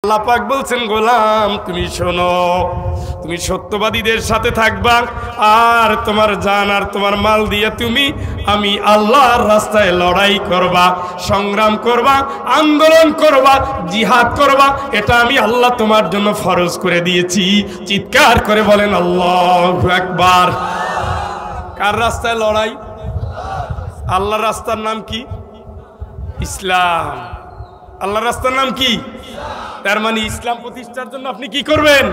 আল্লাহ পাক বলছেন গোলাম তুমি শোনো, তুমি সত্যবাদীদের সাথে থাকবা আর তোমার জান আর তোমার মাল দিয়ে তুমি আমি আল্লাহর রাস্তায় লড়াই করবা, সংগ্রাম করবা, আন্দোলন করবা, জিহাদ করবা। এটা আমি আল্লাহ তোমার জন্য ফরজ করে দিয়েছি। চিৎকার করে বলেন আল্লাহু আকবার। কার রাস্তায় লড়াই? আল্লাহর রাস্তার নাম কি? ইসলাম। আল্লাহর রাস্তার নাম কি? তার মানে ইসলাম প্রতিষ্ঠার জন্য আপনি কি করবেন?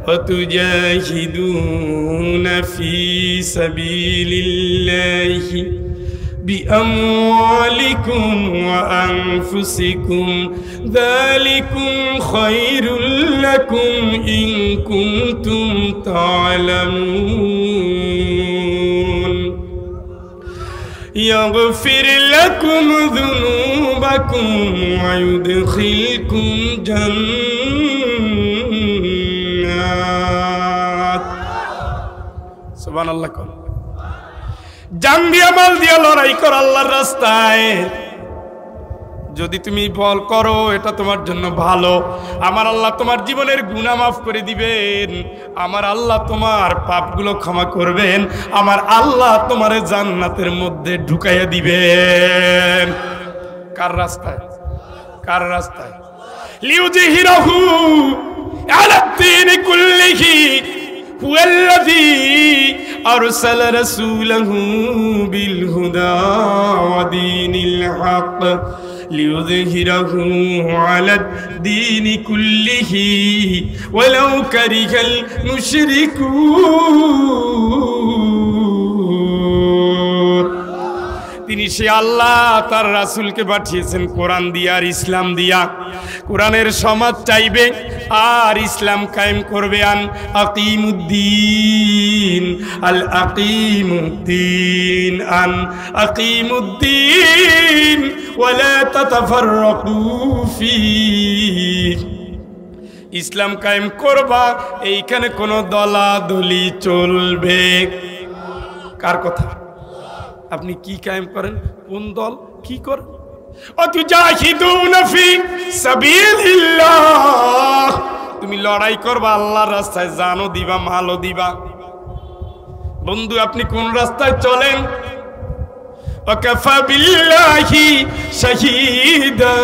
ওয়াতুজাহিদুনা ফি সাবিলিল্লাহি বিআমওয়ালিকুম ওয়া আনফুসিকুম যালিকুম খায়রুল লাকুম ইন কুনতুম তা'লামুন। يغفر لكم ذنوبكم ويدخلكم جنات سبحان الله কর। জান দিয়া মাল দিয়া লড়াই কর আল্লাহর রাস্তায়। যদি তুমি বল করো এটা তোমার জন্য ভালো, আমার আল্লাহ তোমার জীবনের গুনাহ মাফ করে দিবেন, আমার আল্লাহ তোমার পাপগুলো ক্ষমা করবেন, আমার আল্লাহ তোমার জান্নাতের মধ্যে ঢুকাইয়া দিবেন। কার রাস্তায়? কার রাস্তায়? লিউযহিরাহু আলাদ-দীন কুল্লিহি হুয়াল্লাযী আরসালা রাসূলাহু বিল হুদা ওয়া দীনিল হক লিউযহিরাহু আলাদ-দীনি কুল্লিহি ওয়ালাউ কারিহাল মুশরিকুন। তিনি সে আল্লাহ তার রাসূলকে পাঠিয়েছেন কোরআন দিয়া আর ইসলাম দিয়া। কোরআনের সমাজ চাইবে আর ইসলাম কায়েম করবে। আন আকিমুদ্দিন আল আকিমুদ্দিন আন আকিমুদ্দিন ওয়ালা তাতাফাররাকু ফীহি। ইসলাম কায়েম করবা, এইখানে কোনো দলাদলি চলবে। কার কথা? আপনি কি কায়েম করেন? কোন দল কি করেন? অতুজাহিদুনা ফি সাবিলিল্লাহ। তুমি লড়াই করবা আল্লাহর রাস্তায়, জানও দিবা, মালও দিবা। বন্ধু আপনি কোন রাস্তায় চলেন? ওয়াকাফা বিল্লাহি শাহীদা।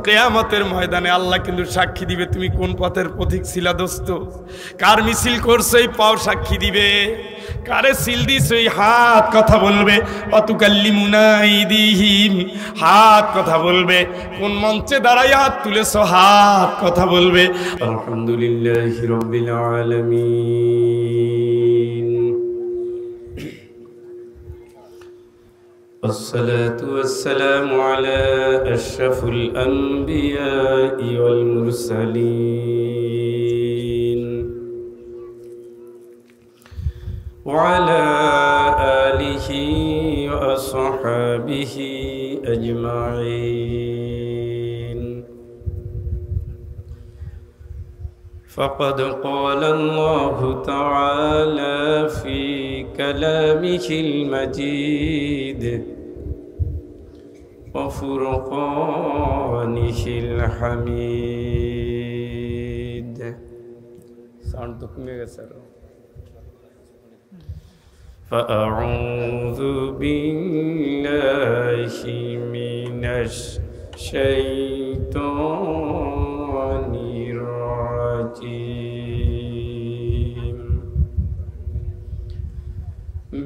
কিয়ামতের ময়দানে আল্লাহ কিন্তু সাক্ষী দিবে তুমি কোন পথের পথিক ছিলা দোস্ত। কার মিছিল করছো এই পাও সাক্ষী দিবে, কারে সিল দিছো এই হাত কথা বলবে। অতুকাল্লিমুনা আইদিহিম, হাত কথা বলবে। কোন মঞ্চে দাঁড়াই হাত তুলেছো, হাত কথা বলবে। আলহামদুলিল্লাহি রাব্বিল আলামিন। والصلاة والسلام على أشرف الأنبياء والمرسلين وعلى آله وأصحابه أجمعين. فقد قال الله تعالى في كلامه المجيد وفرقانه الحميد. فأعوذ بالله من الشيطان الرجيم.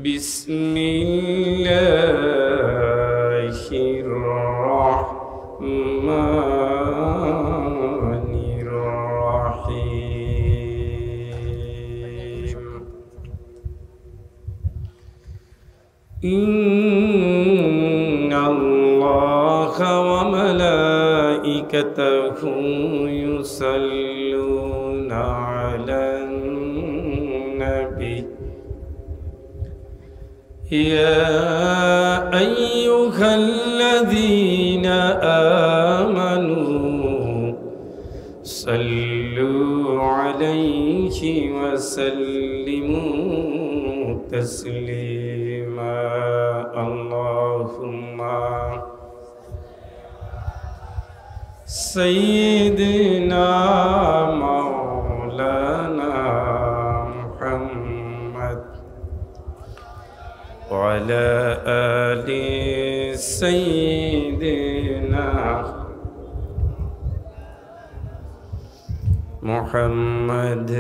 بسم الله الرحمن الرحيم. إن الله وملائكته يصلون على النبي يا أيها الذين آمنوا صلوا عليه وسلموا تسليما. اللهم سيدنا مولانا محمد وعلى آل سيدنا محمد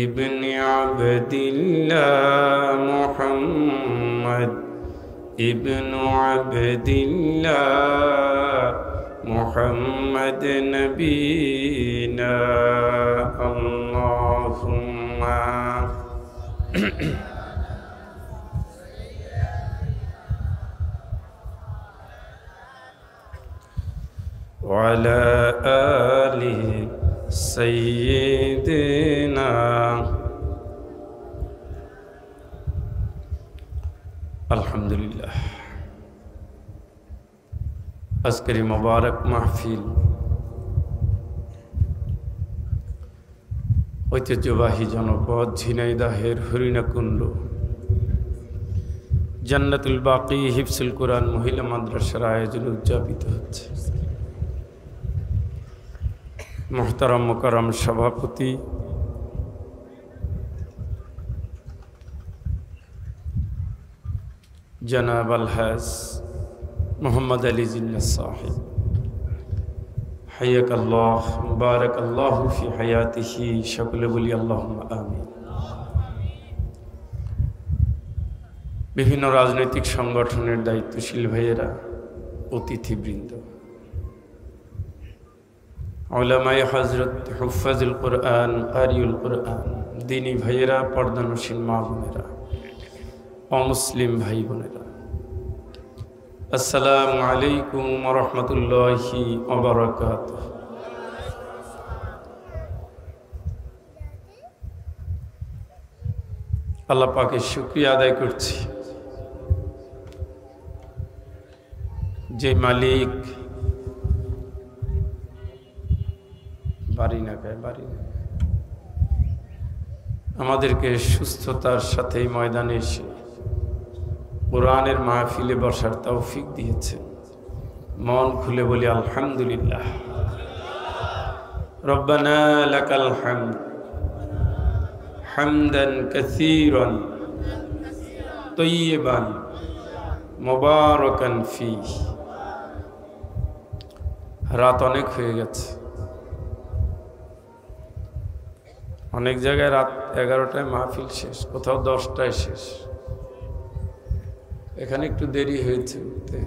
ابن عبد الله محمد ابن عبد الله محمد نبينا اللهم وعلى آله سيدنا الحمد لله আজকের মোবারক মাহফিল ঐতিহ্যবাহী জনপদ ঝিনাইদহের হরিণাকুণ্ড জান্নাতুল বাকি হিফজুল কোরআন মহিলা মাদ্রাসার আয়োজনে উদযাপিত হচ্ছে। মুহতারাম মুকাররম সভাপতি জনাব আলহাজ মোহাম্মদ আলী জিন্না সাহেব হাইয়াকাল্লাহ মুবারাকাল্লাহু ফি হায়াতিহি সকলে বলি আল্লাহুম্মা আমিন। বিভিন্ন রাজনৈতিক সংগঠনের দায়িত্বশীল ভাইয়েরা, অতিথিবৃন্দ, উলামায়ে হযরত, হুফাজুল কোরআন, কারিউল কোরআন, দ্বীনী ভাইয়েরা, পর্দানশীল মা বোনেরা, অমুসলিম ভাই বোনেরা, আসসালামু আলাইকুম ওয়া রাহমাতুল্লাহি ওয়া বারাকাতুহু। আল্লাহ পাকের শুকরিয়া আদায় করছি যে মালিক আমাদেরকে সুস্থতার সাথে ময়দানে এসে কোরআনের মাহফিলে বসার তৌফিক দিয়েছে। মন খুলে বলি আলহামদুলিল্লাহ। রব্বানা লাকাল হামদ হামদান কাসীরান তাইয়িবান মুবারাকান ফীহি। রাত অনেক হয়ে গেছে, অনেক জায়গায় রাত 11টায় মাহফিল শেষ, কোথাও 10টায় শেষ। এখানে একটু দেরি হয়েছে উঠতে।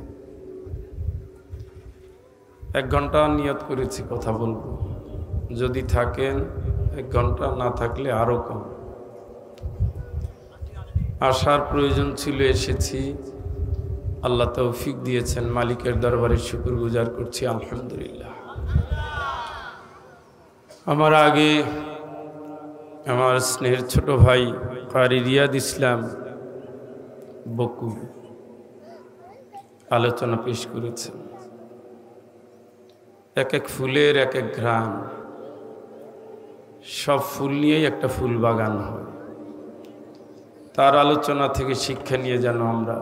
1 ঘন্টা নিয়ত করেছি কথা বলবো, যদি থাকেন 1 ঘন্টা, না থাকলে আরো কম। আসার প্রয়োজন ছিল, এসেছি। আল্লাহ তৌফিক দিয়েছেন, মালিকের দরবারে শুকরগুজার করছি আলহামদুলিল্লাহ। আমার আগে আমার স্নেহের ছোট ভাই কারি রিয়াদ ইসলাম বকু আলোচনা পেশ করেছেন। এক এক ফুলের এক এক ঘ্রাণ, সব ফুল নিয়েই একটা ফুল বাগান হয়। তার আলোচনা থেকে শিক্ষা নিয়ে যেন আমরা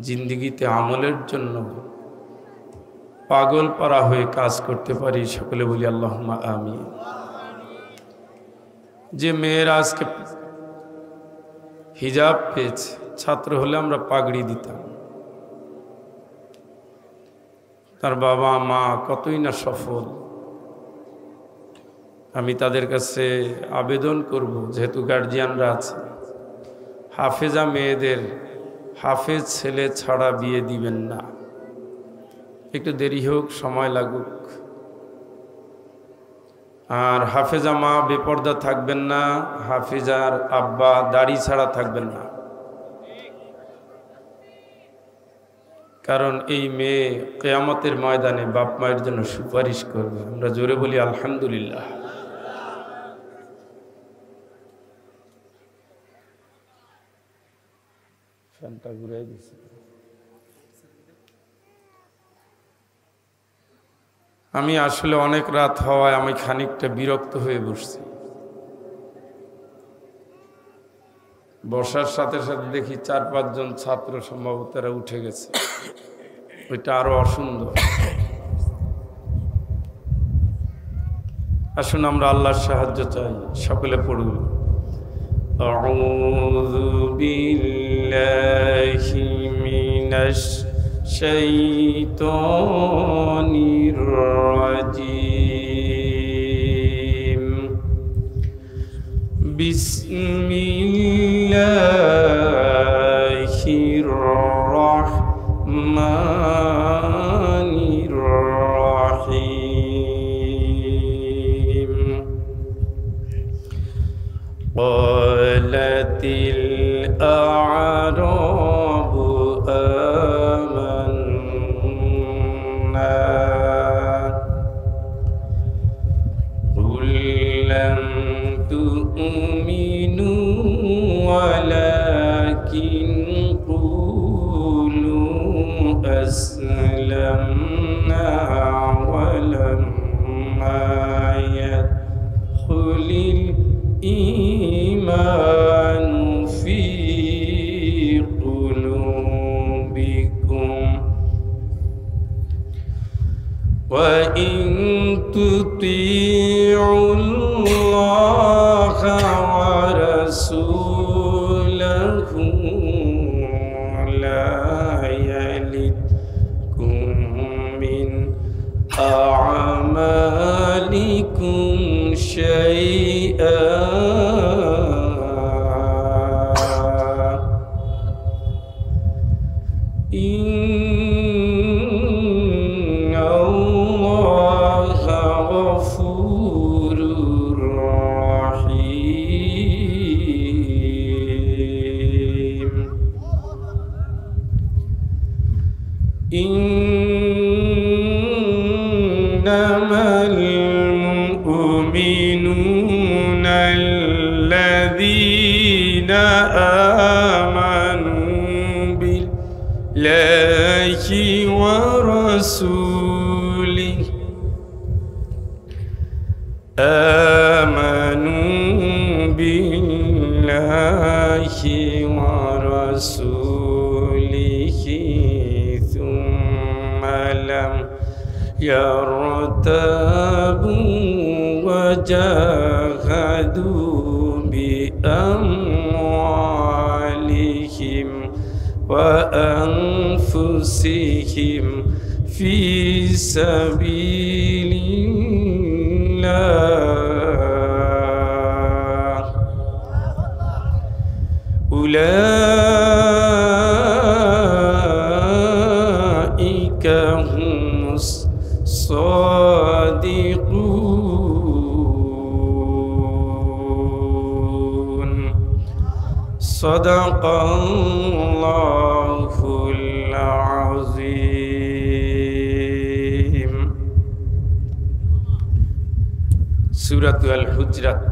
জিন্দিগিতে আমলের জন্য পাগল পারা হয়ে কাজ করতে পারি। সকলে বলি আল্লাহুম্মা আমিন। যে মেয়েরা আজকে হিজাব পেয়েছে, ছাত্র হলে আমরা পাগড়ি দিতাম, তার বাবা মা কতই না সফল। আমি তাদের কাছে আবেদন করব, যেহেতু গার্জিয়ানরা আছে, হাফেজা মেয়েদের হাফেজ ছেলে ছাড়া বিয়ে দিবেন না। একটু দেরি হোক, সময় লাগুক। আর হাফেজা মা বেপর্দা থাকবেন না, হাফেজার আব্বা দাড়ি ছাড়া থাকবেন না। কারণ এই মেয়ে কিয়ামতের ময়দানে বাপ মায়ের জন্য সুপারিশ করবে। আমরা জোরে বলি আলহামদুলিল্লাহ। ফ্যানটা ঘুরাই দিছে। আমি আসলে অনেক রাত হওয়ায় আমি খানিকটা বিরক্ত হয়ে বসছি। বসার সাথে সাথে দেখি 4-5 জন ছাত্র সম্ভবত উঠে গেছে। ওইটা আরো অসুন্দর। আসুন আমরা আল্লাহর সাহায্য চাই, সকলে পড়ুন। আউযু বিল্লাহি মিনাশ শাইতানির রাজিম। বিসমিল্লাহির রাহমানির রাহিম। قالتِ الأعراب آمنا قل لم تؤمنوا ولكن قولوا أسلمنا ولما يدخل الإيمان في قلوبكم وإن تطيعوا الله ورسوله لا يلدكم من أعمالكم شيئا إن الله غفور رحيم. إنما المؤمنون الذين آمنوا بالله ورسوله ثم لم يرتابوا وجاهدوا بأموالهم وأنفسهم في سبيل الله أولئك هم الصادقون. صدق الله العظيم. সূরা আল হুজরাত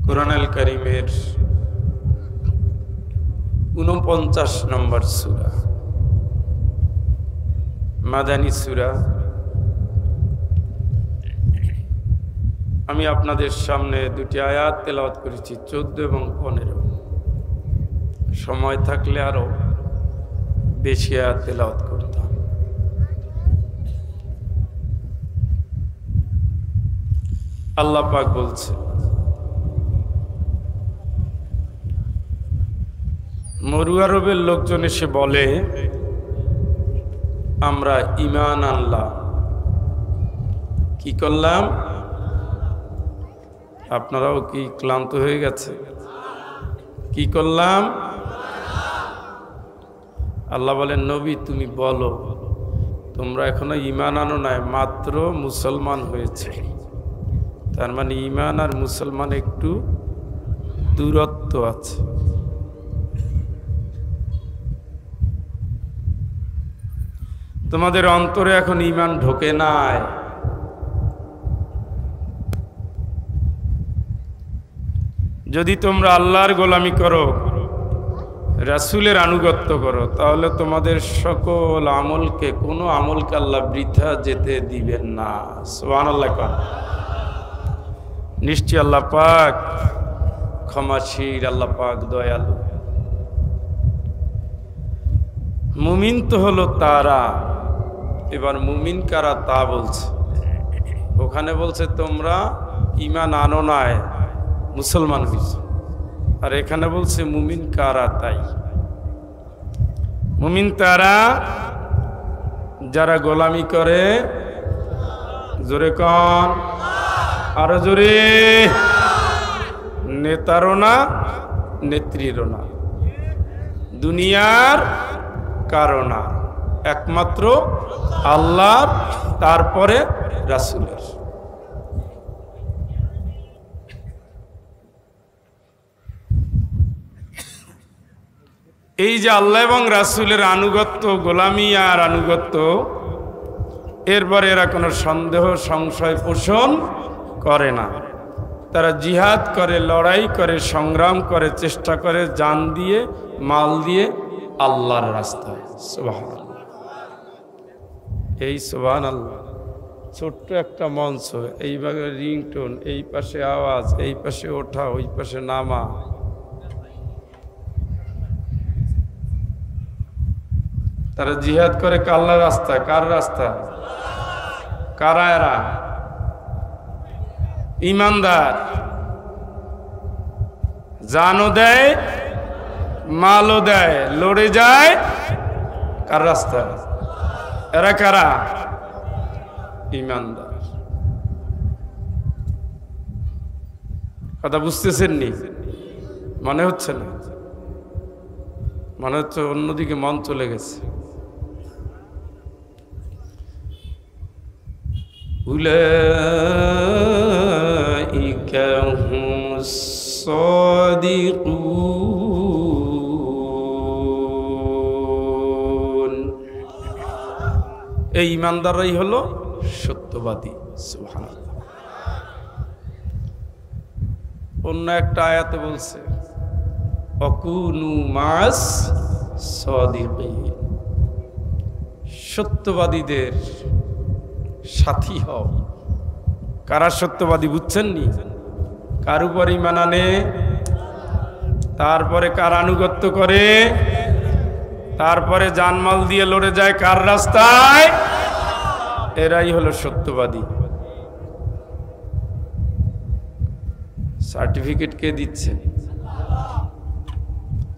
কুরআনুল কারীমের ৪৯ নম্বর সূরা, মাদানী সূরা। আমি আপনাদের সামনে দুটি আয়াত তেলাওয়াত করেছি, 14 এবং 15। সময় থাকলে আরো বেশি আয়াত তেলাওয়াত করতাম। আল্লাহ পাক বলছে, মরু আরবের লোকজন এসে বলে, আমরা ঈমান আনলাম। কি করলাম? আপনারাও কি ক্লান্ত হয়ে গেছে? কি করলাম? আল্লাহ বলেন, নবী তুমি বলো, তোমরা এখনো ঈমান আনো নাই, মাত্র মুসলমান হয়েছে। তার মানে ঈমান আর মুসলমান একটু দূরত্ব আছে। তোমাদের অন্তরে এখন ঈমান ঢোকে নাই। যদি তোমরা আল্লাহর গোলামি করো, রাসূলের আনুগত্য করো, তাহলে তোমাদের সকল আমলকে, কোনো আমলকে আল্লাহ বৃথা যেতে দিবেন না। সুবহানাল্লাহ। নিশ্চয় আল্লাহ পাক ক্ষমাশীল, আল্লাহ পাক দয়ালু। মুমিন তো হলো তারা এবার মুমিন কারা তা বলছে। ওখানে বলছে তোমরা ঈমান আনো নাই, মুসলমান হইছো। আর এখানে বলছে মুমিন কারা তাই। মুমিন তারা যারা গোলামি করে, জোরে কন, আরো জোরে, নেতারও না নেত্রীরও না, দুনিয়ার কারো না, একমাত্র আল্লাহর, তারপরে রাসূলের। এই যে আল্লাহ এবং রাসূলের আনুগত্য, গোলামি আর আনুগত্য, এরপরে এরা কোনো সন্দেহ সংশয় পোষণ করে না। তারা জিহাদ করে, লড়াই করে, সংগ্রাম করে, চেষ্টা করে জান দিয়ে, মাল দিয়ে আল্লাহর রাস্তায়। সুবহানাল্লাহ, এই সুবহানাল্লাহ। ছোট্ট একটা মঞ্চ, এইভাবে রিংটোন, এই পাশে আওয়াজ, এই পাশে ওঠা, ওই পাশে নামা। তারা জিহাদ করে আল্লাহর রাস্তায়। কার রাস্তা? কারা এরা? ইমানদার, জানও দেয়, মালও দেয়, লড়ে যায়। কার রাস্তা? এরা কারা? ইমানদার। কথা বুঝতেছেন নি? মনে হচ্ছে না? মনে হচ্ছে অন্যদিকে মন চলে গেছে। উলাইকা হুমুস সাদিকুন। এই ইমানদাররাই হলো সত্যবাদী। সুবহানাল্লাহ। অন্য একটা আয়াতে বলছে অকুনু মাস সাদিকিন, সত্যবাদীদের সাথী হও। কারা সত্যবাদী বুঝছেন নি? কার উপর ঈমান আনে, তারপরে কার আনুগত্য করে, তারপরে জানমাল দিয়ে লড়ে যায় কার রাস্তায়, এরাই হলো সত্যবাদী। সার্টিফিকেট কে দিচ্ছে?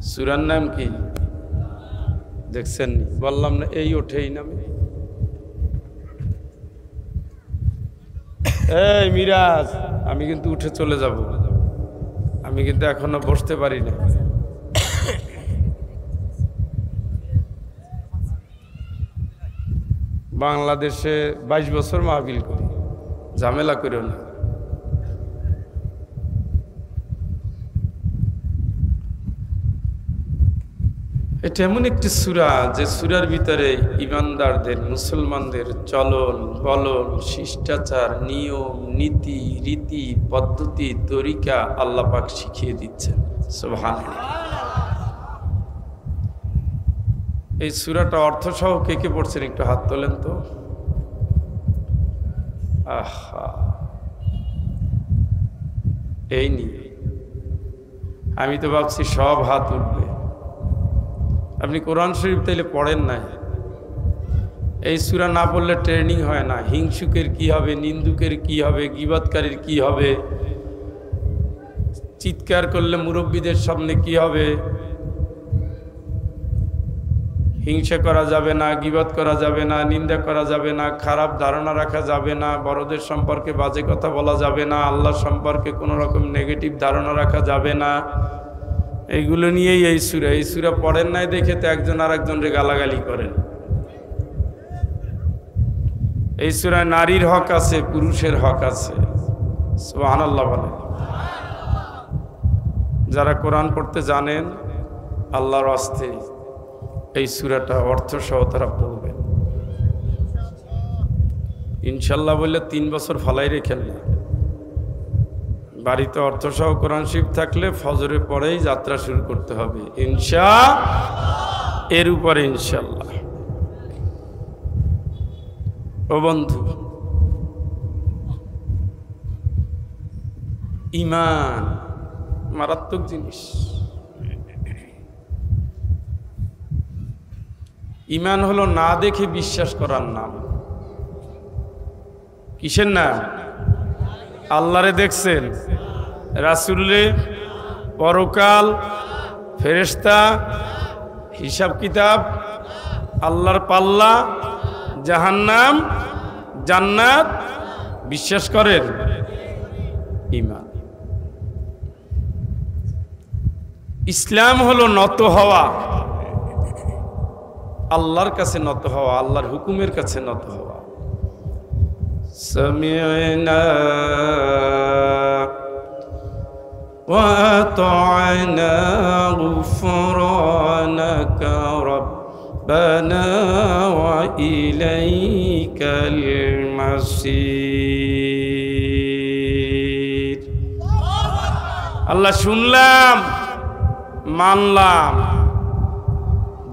সূরার নাম কি দেখছেন? বললাম না এই ওঠেই নামে। এই মিরাজ, আমি কিন্তু উঠে চলে যাব, আমি কিন্তু এখনো বসতে পারি না। বাংলাদেশে 22 বছর মাহফিল করি, ঝামেলা করিও না। এটা এমন একটি সূরা যে সূরার ভিতরে ইমানদারদের, মুসলমানদের চলন বলন, শিষ্টাচার, নিয়ম নীতি, রীতি পদ্ধতি, তরিকা আল্লাহ পাক শিখিয়ে দিচ্ছেন। সুবহানাল্লাহ। এই সূরাটা অর্থ সহ কে কে পড়ছেন একটু হাত তোলেন তো। আহা, এই নিয়ে আমি তো ভাবছি সব হাত উঠবে। আপনি কোরআন শরীফ তাইলে পড়েন নাই। এই সূরা না পড়লে ট্রেনিং হয় না। হিংসুকের কি হবে, নিন্দুকের কি হবে, গীবতকারীর কি হবে, চিৎকার করলে মুরব্বীদের সামনে কি হবে। হিংসা করা যাবে না, গীবত করা যাবে না, নিন্দা করা যাবে না, খারাপ ধারণা রাখা যাবে না, বড়দের সম্পর্কে বাজে কথা বলা যাবে না, আল্লাহ সম্পর্কে কোনো রকম নেগেটিভ ধারণা রাখা যাবে না। এইগুলো নিয়েই এই সূরা। এই সূরা পড়েন নাই দেখে তো একজন আর একজনকে গালাগালি করেন। এই সূরায় নারীর হক আছে, পুরুষের হক আছে। সুবহানাল্লাহ বলেন। যারা কোরআন পড়তে জানেন আল্লাহর ওয়াস্তে এই সূরাটা অর্থ সহ তারা পড়বেন ইনশাল্লাহ। বললে 3 বছর ফালাই রেখেন না। বাড়িতে অর্থ সহ কোরআন শরীফ থাকলে ফজরের পরেই যাত্রা শুরু করতে হবে এর উপরে ইনশাল্লাহ। ও বন্ধু, ঈমান মারাত্মক জিনিস। ঈমান হলো না দেখে বিশ্বাস করার নাম। কিসের নাম? আল্লাহরে দেখছেন, রাসূলে, পরকাল, ফেরেশতা, হিসাব কিতাব, আল্লাহর পাল্লা, জাহান্নাম, জান্নাত বিশ্বাস করেন? ঈমান। ইসলাম হলো নত হওয়া, আল্লাহর কাছে নত হওয়া, আল্লাহর হুকুমের কাছে নত হওয়া। সামি'না ওয়া আতা'না গুফরানাকা রাব্বানা ওয়া ইলাইকাল মাসির। আল্লাহ শুনলাম, মানলাম,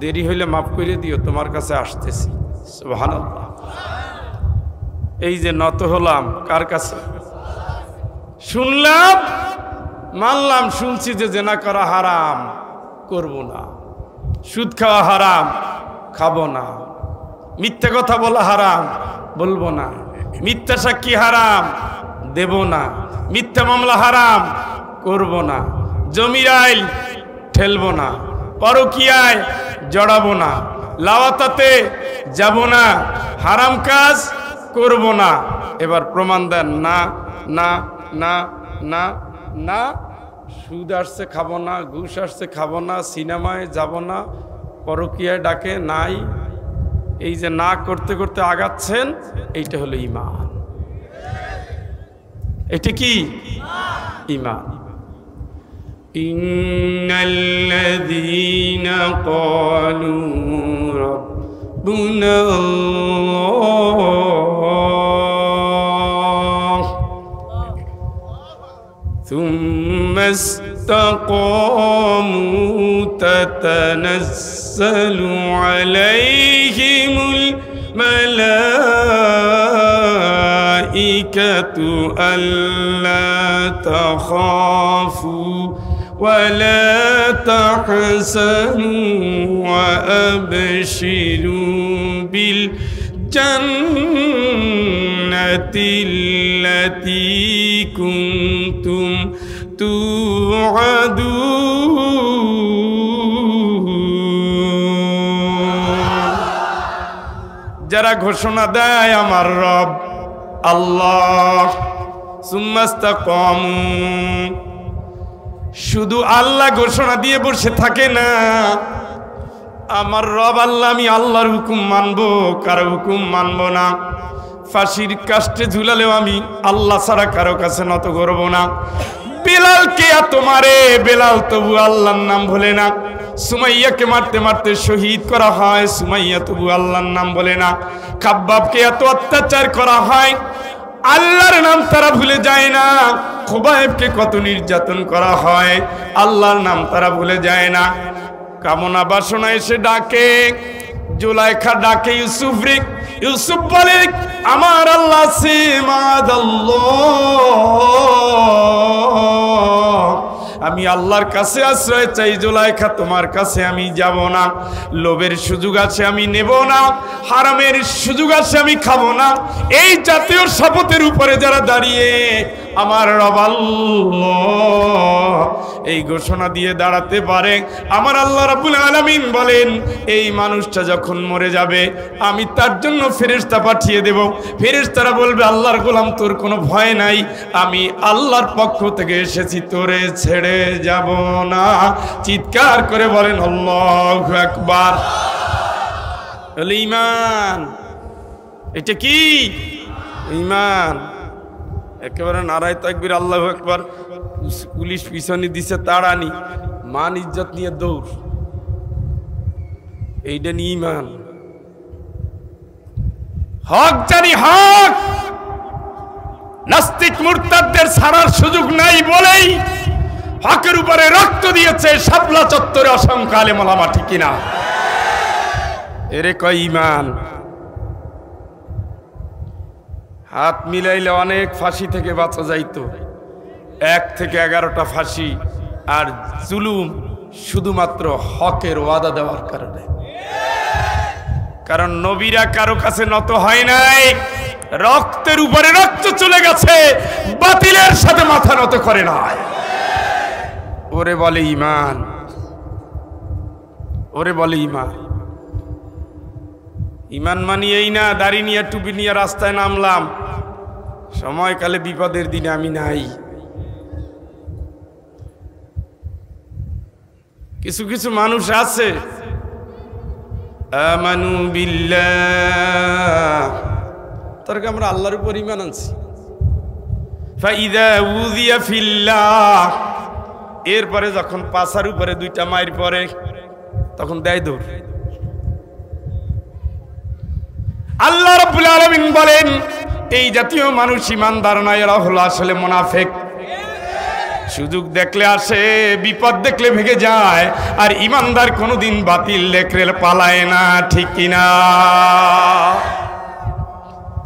দেরি হইলে মাফ করে দিও, তোমার কাছে আসতেছি। সুবহানাল্লাহ। এই যে নত হলাম কার কাছে? শুনলাম, মানলাম, শুনছি যে জেনা করা হারাম, করব না। সুদ খাওয়া হারাম, খাবো না। মিথ্যা কথা বলা হারাম, বলবো না। মিথ্যা সাক্ষী হারাম, দেব না। মিথ্যা মামলা হারাম, করব না। জমির আইল ঠেলবো না। পরকীয়ায় জড়াবো না। লাওয়াতাতে যাব না। হারাম কাজ করব না। এবার প্রমাণ দেন। না না না না না। সুদ আসছে খাবো না, ঘুষ আসছে খাবো না, সিনেমায় যাব না, পরকীয়ায় ডাকে নাই। এই যে না করতে করতে আগাচ্ছেন, এইটা হলো ঈমান। এটা কি ঈমান? ইন্নাল্লাযীনা ক্বালু রাব্বুনা আল্লাহ ثم استقاموا تتنزل عليهم الملائكة ألا تخافوا ولا تحزنوا وأبشروا بالجنة التي كنتم যারা ঘোষণা দেয় আমার রব আল্লাহ, সুম্মাস্তাকামু, শুধু আল্লাহ ঘোষণা দিয়ে বসে থাকে না, আমার রব আল্লাহ, আমি আল্লাহর হুকুম মানবো, কারো হুকুম মানবো না। ফাঁসির কাস্টে ঝুলালেও আমি আল্লাহ ছাড়া কারো কাছে নত করব না। বেলালকে এত মারে, বেলাল তবু আল্লাহর নাম ভোলে না। সুমাইয়াকে মারতে মারতে শহীদ করা হয়, সুমাইয়া তবু আল্লাহর নাম বলে না। খাব্বাবকে এত অত্যাচার করা হয়, আল্লাহর নাম তারা ভুলে যায় না। খুবাইবকে কত নির্যাতন করা হয়, আল্লাহর নাম তারা ভুলে যায় না। কামনা বাসনা এসে ডাকে, জুলাইখা ডাকে ইউসুফ রে, ইউসুফ বলে আমার আল্লাহ আছে, আমি আল্লাহর কাছে আশ্রয় চাই। জুলাইখা তোমার কাছে আমি যাব না। লোভের সুযোগ আছে আমি নেব না, হারামের সুযোগ আছে আমি খাবো না। এই জাতীয় শপথের উপরে যারা দাঁড়িয়ে আমার রব আল্লাহ এই ঘোষণা দিয়ে দাঁড়াতে পারে, আমার আল্লাহ রাব্বুল আলামিন বলেন এই মানুষটা যখন মরে যাবে আমি তার জন্য ফেরেশতা পাঠিয়ে দেব। ফেরেশতারা বলবে আল্লাহর গোলাম তোর কোনো ভয় নাই, আমি আল্লাহর পক্ষ থেকে এসেছি, তোরে ছেড়ে যাব না। চিৎকার করে বলেন আল্লাহু আকবার। ঈমান। এটা কি ঈমান? একেবারে নারায়ে তাকবীর, আল্লাহু আকবার। পুলিশ পিছনে দিছে তাড়ানি, মান ইজ্জত নিয়ে দৌড়, এইটা নিয়ে ঈমান। হক জানি হক, নাস্তিক মুরতাদদের ছাড়ার সুযোগ নাই বলেই হকের উপরে রক্ত দিয়েছে শাপলা চত্বরে অসংখ্য আলেম ওলামা, ঠিক কিনা? এরে কয় ঈমান। হাত মিলাইলে অনেক ফাঁসি থেকে বাঁচা যাইতো, 1 থেকে 11টা ফাঁসি। আর জুলুম শুধুমাত্র হকের ওয়াদা দেওয়ার কারণে। কারণ নবীরা কারো কাছে নত হয় নাই, রক্তের উপরে রক্ত চলে গেছে, বাতিলের সাথে মাথা নত করে নাই। ওরে বলে ঈমান, ওরে বলে ঈমান। ঈমান মানি এই না দাড়ি নিয়ে টুপি নিয়ে রাস্তায় নামলাম, সময়কালে বিপদের দিনে আমি নাই। কিছু কিছু মানুষ আছে আমানু বিল্লাহ, তার আমরা আল্লাহর উপর ঈমান আনছি। ফাইদা উযিয়া ফিল্লাহ, এরপরে যখন পাছার উপরে দুইটা মাইর পরে তখন দেয় দৌড়। আল্লাহ রাব্বুল আলামিন বলেন এই জাতীয় মানুষ ঈমানদার নয়, এরা হলো আসলে মুনাফিক। সুযোগ দেখলে আসে, বিপদ দেখলে ভেগে যায়, আর ঈমানদার কোনোদিন বাতিল দেখলে পালায় না, ঠিক কিনা?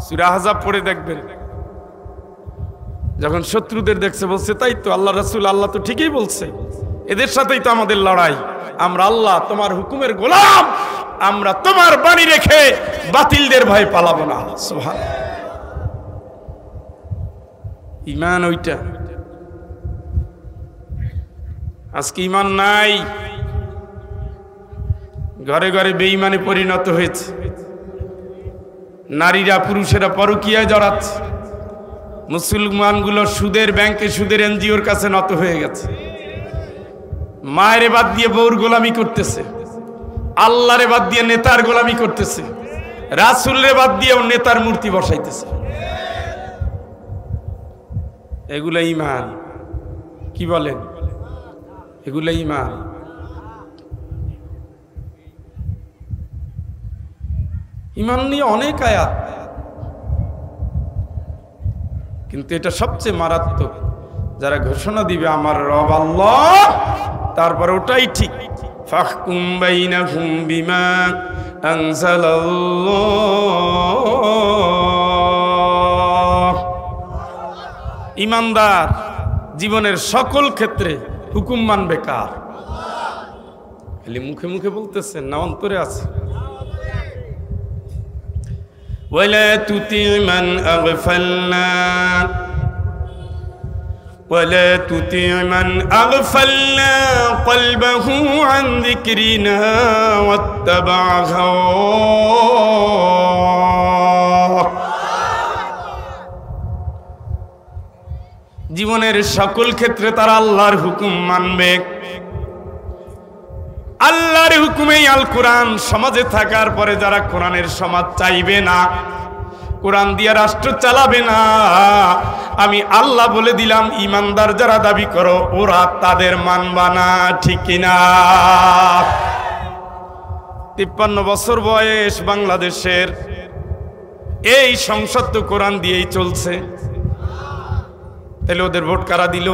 সূরা আহজাব পড়ে দেখবেন, যখন শত্রুদের দেখছে বলছে তাই তো আল্লাহ রাসূল, আল্লাহ তো ঠিকই বলছে, এদের সাথেই তো আমাদের লড়াই, আমরা আল্লাহ তোমার হুকুমের গোলাম, আমরা তোমার বাণী রেখে বাতিলদের ভয়ে পালাবো না। সুবহানাল্লাহ, ঈমান ওইটা। আজকে ঈমান নাই, ঘরে ঘরে বেঈমানে পরিণত হয়েছে। নারীরা পুরুষেরা পরকীয়ায় জড়াচ্ছে, মুসলমানগুলো সুদের ব্যাংকে সুদের এনজিওর কাছে নত হয়ে গেছে, মায়ের বাদ দিয়ে বউর গোলামি করতেছে, আল্লাহরে বাদ দিয়ে নেতার গোলামি করতেছে, রাসূলের বাদ দিয়েও নেতার মূর্তি বসাইতেছে। এগুলা ঈমান? কি বলেন? এগুলা ঈমান? ঈমান নিয়ে অনেক আয়াত, কিন্তু এটা সবচেয়ে মারাত্মক। যারা ঘোষণা দিবে আমার রব আল্লাহ, তারপর ওটাই ঠিক। ফাহকুম বাইনাহুম বিমা আনজালাল্লাহ। ঈমানদার জীবনের সকল ক্ষেত্রে হুকুম মানবে কার? খালি মুখে মুখে বলতেছেন না অন্তরে আছে? ওয়ালা তুতি মান আগফালনা ওয়ালা তুতি মান আগফালনা কলবহু আন যিকরিনা ওয়াত্তাবা হাওয়া। জীবনের সকল ক্ষেত্রে তারা আল্লাহর হুকুম মানবে। আল্লাহর হুকুমেই আল কোরআন সমাজে থাকার পরে যারা কোরআনের সমাজ চাইবে না, কোরআন দিয়ে রাষ্ট্র চালাবে না, আমি আল্লাহ বলে দিলাম ঈমানদার যারা দাবি করো ওরা তাদের মানবা না, ঠিক কিনা? 53 বছর বয়স বাংলাদেশের, এই সংসদ তো কোরআন দিয়েই চলছে, তাহলে ওদের ভোট কারা দিল?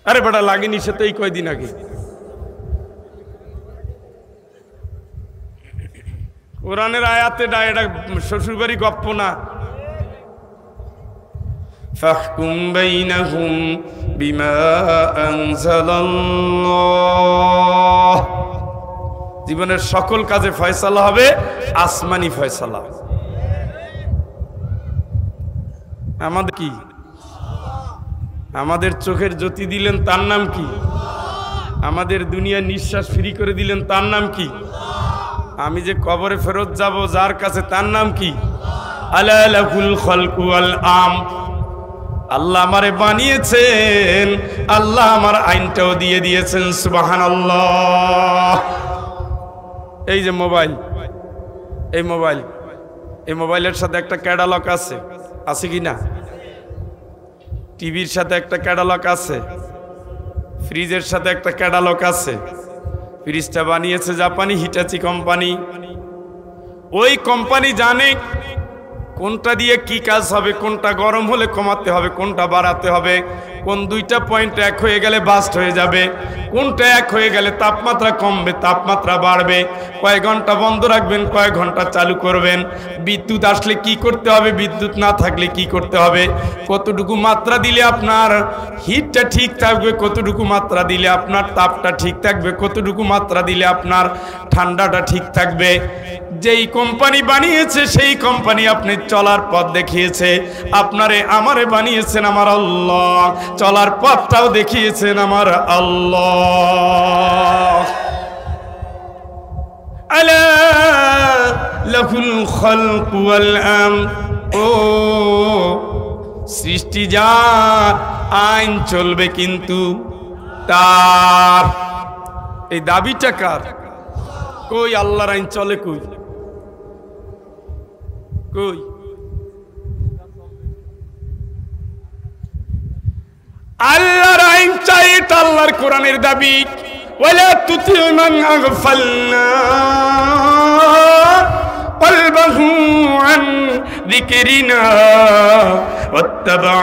আরে বেটা লাগেনি, সে তো এই কয়দিন আগে। কোরআনের আয়াতে এটা শ্বশুরবাড়ি গপ্প না। ফাহকুম বাইনাহুম বিমা আনজালাল্লাহ। জীবনের সকল কাজে ফয়সালা হবে আসমানি ফয়সালা। আমাদের কি? আমাদের চোখের জ্যোতি দিলেন তার নাম কি? আমাদের দুনিয়া নিঃশ্বাস ফ্রি করে দিলেন তার নাম কি? আমি যে কবরে ফেরত যাব যার কাছে তার নাম কি? আলা লাহুল খালকু ওয়াল আমর। আল্লাহ আমারে বানিয়েছেন, আল্লাহ আমার আইনটাও দিয়ে দিয়েছেন, সুবহানাল্লাহ। এই যে মোবাইল, এই মোবাইলের সাথে একটা ক্যাটালগ আছে, আছে কি না? টিভির সাথে একটা ক্যাটালগ আছে, ফ্রিজের সাথে একটা ক্যাটালগ আছে। ফ্রিজটা বানিয়েছে জাপানি হিটাচি কোম্পানি। ওই কোম্পানি জানে কোনটা দিয়ে কি কাজ হবে, কোনটা গরম হলে কমাতে হবে, কোনটা বাড়াতে হবে, কোন দুইটা পয়েন্ট এক হয়ে গেলে বাস্ট হয়ে যাবে, কোনটা এক হয়ে গেলে তাপমাত্রা কমবে, তাপমাত্রা বাড়বে, কয় ঘন্টা বন্ধ রাখবেন, কয় ঘন্টা চালু করবেন, বিদ্যুৎ আসলে কি করতে হবে, বিদ্যুৎ না থাকলে কি করতে হবে, কতটুকু মাত্রা দিলে আপনার হিটটা ঠিক থাকবে, কতটুকু মাত্রা দিলে আপনার তাপটা ঠিক থাকবে, কতটুকু মাত্রা দিলে আপনার ঠান্ডাটা ঠিক থাকবে। যেই কোম্পানি বানিয়েছে সেই কোম্পানি আপনি চলার পথ দেখিয়েছে, আপনারে আমারে বানিয়েছেন আমার আল্লাহ, চলার পথটাও দেখিয়েছেন আমার আল্লাহ। আলা লাহুল খালকু ওয়াল আমর, ও সৃষ্টি যার, আইন চলবে কিন্তু তার। এই দাবিটা কার? কই আল্লাহর আইন চলে? কই কই? আল্লাহর আইন চাই, এটা আল্লাহর কোরআনের দাবি। ওয়ালা তুতি মান আগফালনা কলবাহু আন যিকরিনা ওয়াত্তাবা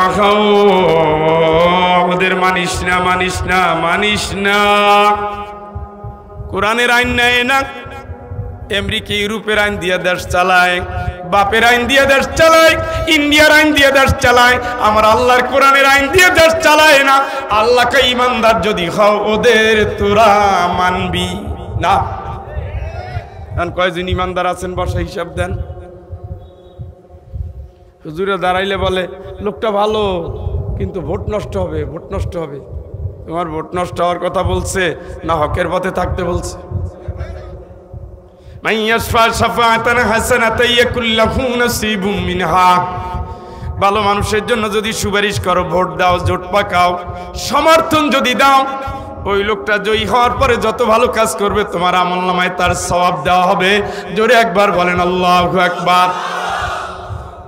ওদের মানিস না, মানিস না, মানিস না। কোরআনের আইন নেয় না, আমেরিকা ইউরোপের আইন দিয়ে দেশ চালায়, বাপের আইন দিয়ে দেশ চালায়, ইন্ডিয়ার আইন দিয়ে দেশ চালায়, আমার আল্লাহর কোরআনের আইন দিয়ে দেশ চালায় না। আল্লাহকে ইমানদার যদি হও, ওদের তোরা মানবি না। কয়জন ইমানদার আছেন বসে হিসাব দেন। হুজুরে দাঁড়াইলে বলে লোকটা ভালো, কিন্তু ভোট নষ্ট হবে, ভোট নষ্ট হবে। তোমার ভোট নষ্ট হওয়ার কথা বলছে না হকের পথে থাকতে বলছে? ভালো মানুষের জন্য যদি সুপারিশ করো, ভোট দাও, জোট পাকাও, সমর্থন যদি দাও, ওই লোকটা জয়ী হওয়ার পরে যত ভালো কাজ করবে তোমার আমলনামায় তার সওয়াব দেওয়া হবে। জোরে একবার বলেন আল্লাহু আকবার।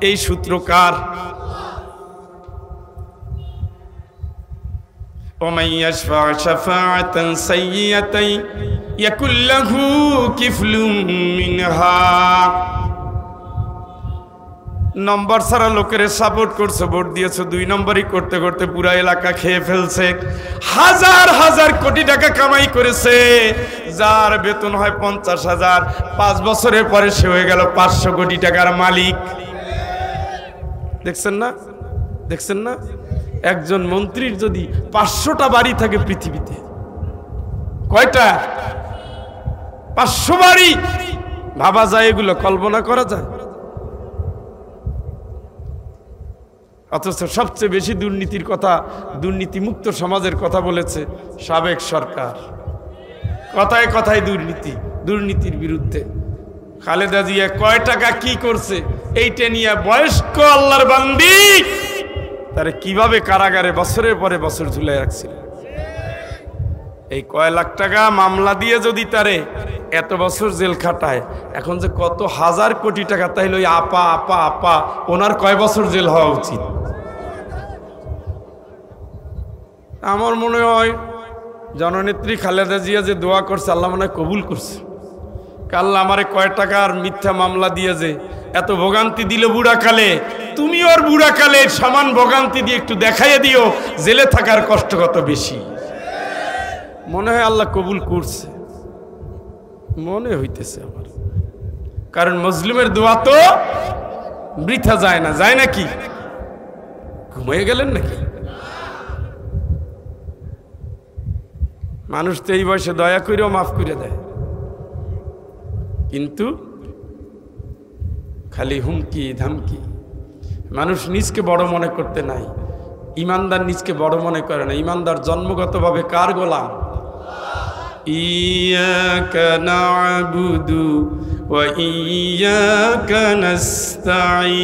এই সূত্র কার? ومن يشفع شفاعة سيئة يكن له كفل منها। নম্বর ছাড়া লোকের সাপোর্ট করছে, ভোট দিয়েছে, 2 নম্বরই করতে করতে পুরা এলাকা খেয়ে ফেলছে, হাজার হাজার কোটি টাকা কামাই করেছে। যার বেতন হয় 50,000, 5 বছরের পরে সে হয়ে গেল 500 কোটি টাকার মালিক। দেখছেন না? দেখছেন না? একজন মন্ত্রীর যদি 500টা বাড়ি থাকে পৃথিবীতে, কয়টা? 500 বাড়ি। ভাবা যায়? এগুলো কল্পনা করা যায়? অথচ সবচেয়ে বেশি দুর্নীতির কথা, দুর্নীতিমুক্ত সমাজের কথা বলেছে সাবেক সরকার। কথায় কথায় দুর্নীতি, দুর্নীতির বিরুদ্ধে। খালেদা জিয়া কয় টাকা কি করছে এইটা নিয়ে বয়স্ক আল্লাহর বান্দি তারে কিভাবে কারাগারে বছরের পরে বছর ঝুলাই রাখছিল। এই কয় লাখ টাকা মামলা দিয়ে যদি তারে এত বছর জেল খাটায়, এখন যে কত হাজার কোটি টাকা, তাইলে ওই আপা আপা আপা ওনার কয় বছর জেল হওয়া উচিত? আমার মনে হয় জননেত্রী খালেদা জিয়া যে দোয়া করছে, আল্লাহ মনে হয় কবুল করছে। আল্লাহ আমারে কয় টাকার মিথ্যা মামলা দিয়ে যে এত ভোগান্তি দিল বুড়াকালে, তুমি ওর বুড়াকালে সমান ভোগান্তি দিয়ে একটু দেখাইয়ে দিও জেলে থাকার কষ্ট কত বেশি। মনে হয় আল্লাহ কবুল করছে, মনে হইতেছে আমার। কারণ মুসলিমের দোয়া তো বৃথা যায় না, যায় নাকি? ঘুমিয়ে গেলেন নাকি? মানুষ তো এই বয়সে দয়া করেও মাফ করে দেয়, কিন্তু খালি হুমকি ধামকি। মানুষ নিজকে বড় মনে করতে নাই, ইমানদার নিজকে বড় মনে করে না। ইমানদার জন্মগতভাবে কার গোলাম? ইয়াকা না'বুদু ওয়া ইয়াকা নাস্তাঈন।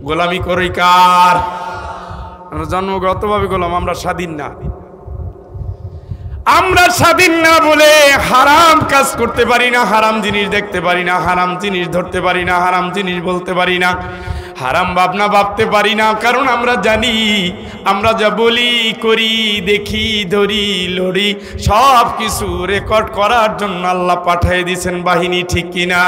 গোলামি করি কার? আমরা জন্মগতভাবে গোলাম, আমরা স্বাধীন না। আমরা স্বাধীন না বলে হারাম কাজ করতে পারি না, হারাম জিনিস দেখতে পারি না, হারাম জিনিস ধরতে পারি না, হারাম জিনিস বলতে পারি না, হারাম ভাবনা ভাবতে পারি না। কারণ আমরা জানি আমরা যা বলি, করি, দেখি, ধরি, লড়ি, সব কিছু রেকর্ড করার জন্য আল্লাহ পাঠিয়ে দিয়েছেন বাহিনী, ঠিক কিনা?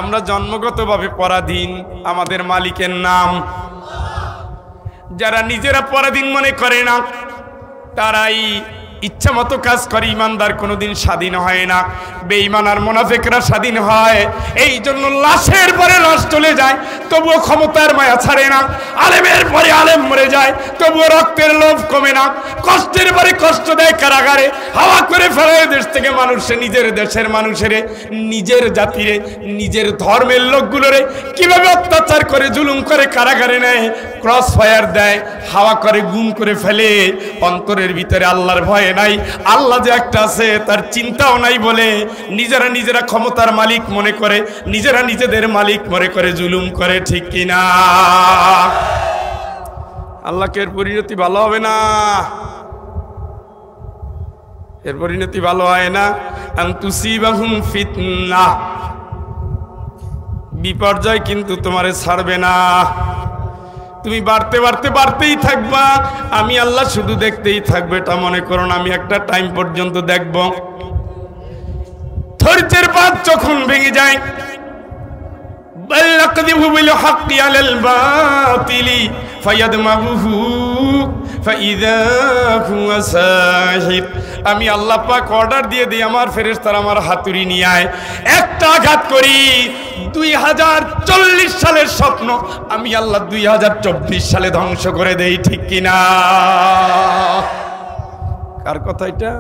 আমরা জন্মগতভাবে পরাধীন। আমাদের মালিকের নাম যারা নিজেরা পরাধীন মনে করে না তারাই ইচ্ছা মতো কাজ করে। ইমানদার কোনোদিন স্বাধীন হয় না, বেঈমান আর মুনাফিকরা স্বাধীন হয়। এই জন্য লাশের পরে লাশ চলে যায়, তবুও ক্ষমতার মায়া ছাড়ে না। আলেমের পরে আলেম মরে যায়, তবুও রক্তের লোভ কমে না। কষ্টের পরে কষ্ট দেয় কারাগারে, হাওয়া করে ফেলে দেশ থেকে মানুষে, নিজের দেশের মানুষেরে, নিজের জাতিরে, নিজের ধর্মের লোকগুলোরে কিভাবে অত্যাচার করে, জুলুম করে কারাগারে নেয়, ক্রস ফায়ার দেয়, হাওয়া করে গুম করে ফেলে। অন্তরের ভিতরে আল্লাহর ভয় নাই, আল্লাহ যে একটা আছে তার চিন্তাও নাই বলে নিজেরা ক্ষমতার মালিক মনে করে, নিজেরা নিজেদের মালিক মনে করে জুলুম করে। ঠিক কিনা? আল্লাহকে এর পরিণতি ভালো হবে না, এর পরিণতি ভালো হয় না। আনতুসিবাহুম ফিতনাহ, বিপর্যয় কিন্তু তোমারে ছাড়বে না। তুমি বাড়তেই থাকবা, আমি আল্লাহ শুধু দেখতেই থাকবে। এটা মনে করো না আমি একটা টাইম পর্যন্ত দেখব। ধৈর্যের বাঁধ যখন ভেঙে যায়, আমি আল্লাহ পাক অর্ডার দিয়ে দিই আমার ফেরেশতারা আমার হাতুড়ি নিয়ে আয়, একটা আঘাত করি 2040 সালের স্বপ্ন আমি আল্লাহ 2024 সালে ধ্বংস করে দেই। ঠিক কিনা? কার কথা এটা?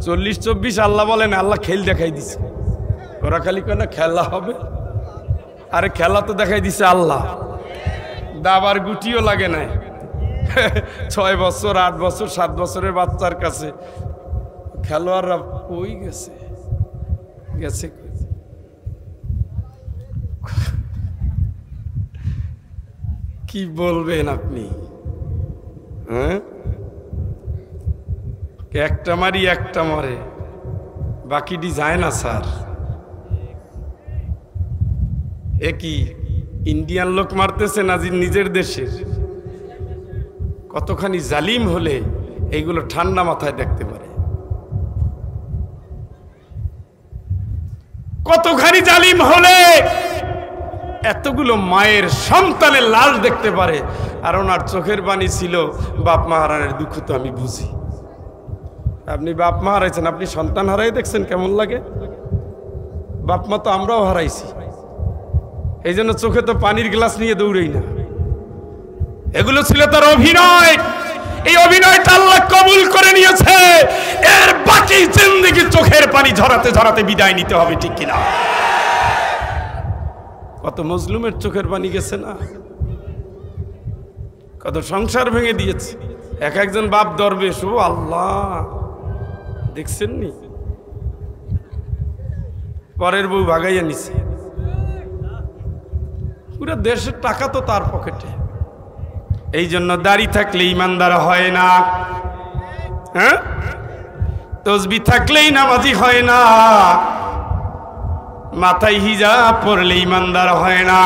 40-24 আল্লাহ বলেন, আল্লাহ খেল দেখাই দিছে। ওরা খালি কেন খেলা হবে? আরে খেলা তো দেখাই দিছে আল্লাহ, দাবার গুটিও লাগে নাই। 6 বছর 8 বছর 7 বছরের বাচ্চার কাছে খেলোয়াড়রা ওই গেছে গেছে। কি বলবেন আপনি? হ্যাঁ, একটা মারি একটা মরে, বাকিটি যায় না স্যার। এ কি ইন্ডিয়ান লোক মারতেছে না নিজের দেশের? কতখানি জালিম হলে এইগুলো ঠান্ডা মাথায় দেখতে পারে, কতখানি জালিম হলে এতগুলো মায়ের সন্তানের লাশ দেখতে পারে। আর ওনার চোখের পানি ছিল বাপ মা হারানোর দুঃখ তো আমি বুঝি। আপনি বাপ মা হারাইছেন, আপনি সন্তান হারাই দেখছেন কেমন লাগে? বাপ মা তো আমরাও হারাইছি, এই জন্য চোখে তো পানির গ্লাস নিয়ে দৌড়েই না। এগুলো ছিল তার অভিনয়, এই অভিনয়টা আল্লাহ কবুল করে নিয়েছে। এর বাকি জিন্দেগি চোখের পানি ঝরাতে ঝরাতে বিদায় নিতে হবে। ঠিক কিনা? কত মজলুমের চোখের পানি গেছে না, কত সংসার ভেঙে দিয়েছে। এক একজন বাপ দরবেশ, ও আল্লাহ, দেখছেন নি? পরের বউ ভাগাইয়া নিছে, পুরো দেশের টাকা তো তার পকেটে। এই জন্য দাড়ি থাকলে ইমানদার হয় না, হ্যাঁ, তসবি থাকলেই নামাজি হয় না, মাথায় হিজাব পরলে ইমানদার হয় না।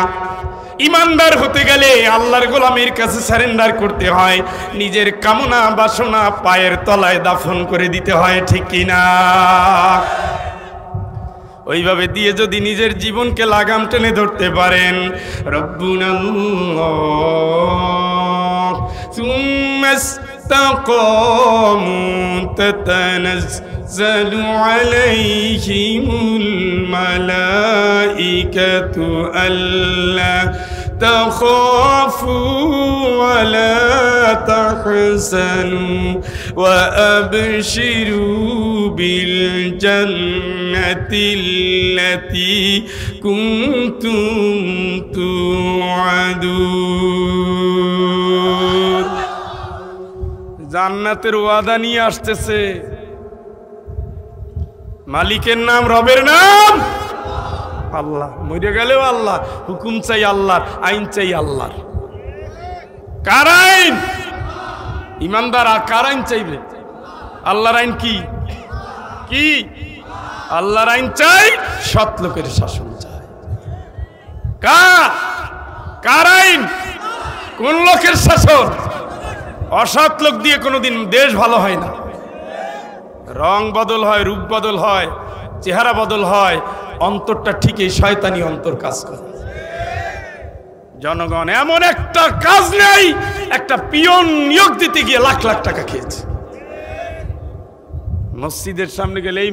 ইমানদার হতে গেলে আল্লাহর গোলামের কাছে সারেন্ডার করতে হয়, নিজের কামনা বাসনা পায়ের তলায় দাফন করে দিতে হয়। ঠিক কিনা? ওইভাবে দিয়ে যদি নিজের জীবনকে লাগাম টেনে ধরতে পারেন, রব্বুনাল্লাহ সুম্মা ইসতাকামু তাতানাজ্জালু আলাইহিমুল মালাইকাতু আল্লা تخافوا ولا تحزنوا وأبشروا بالجنة التي كنتم توعدون। জান্নাতের ওয়াদা নিয়ে আসতেছে। মালিকের নাম, রবের নাম আল্লাহ। মরে গেলেও আল্লাহ, হুকুম চাই আল্লাহর, আইন চাই আল্লাহর। কার আইন? ইমানদার কার আইন চাইবে? আল্লাহর আইন কি? কি আল্লাহর আইন চাই, সৎ লোকের শাসন চাই। কার আইন? কোন লোকের শাসন? অসৎ লোক দিয়ে কোনোদিন দেশ ভালো হয় না। রং বদল হয়, রূপ বদল হয়, চেহারা বদল হয়, অন্তরটা ঠিক এই শয়তানি অন্তর কাজ করে। জনগণ এমন একটা কাজ নেই, একটা পিয়ন নিয়োগ দিতে গিয়ে লাখ লাখ টাকা খেয়েছে। মসজিদের সামনে গেলেই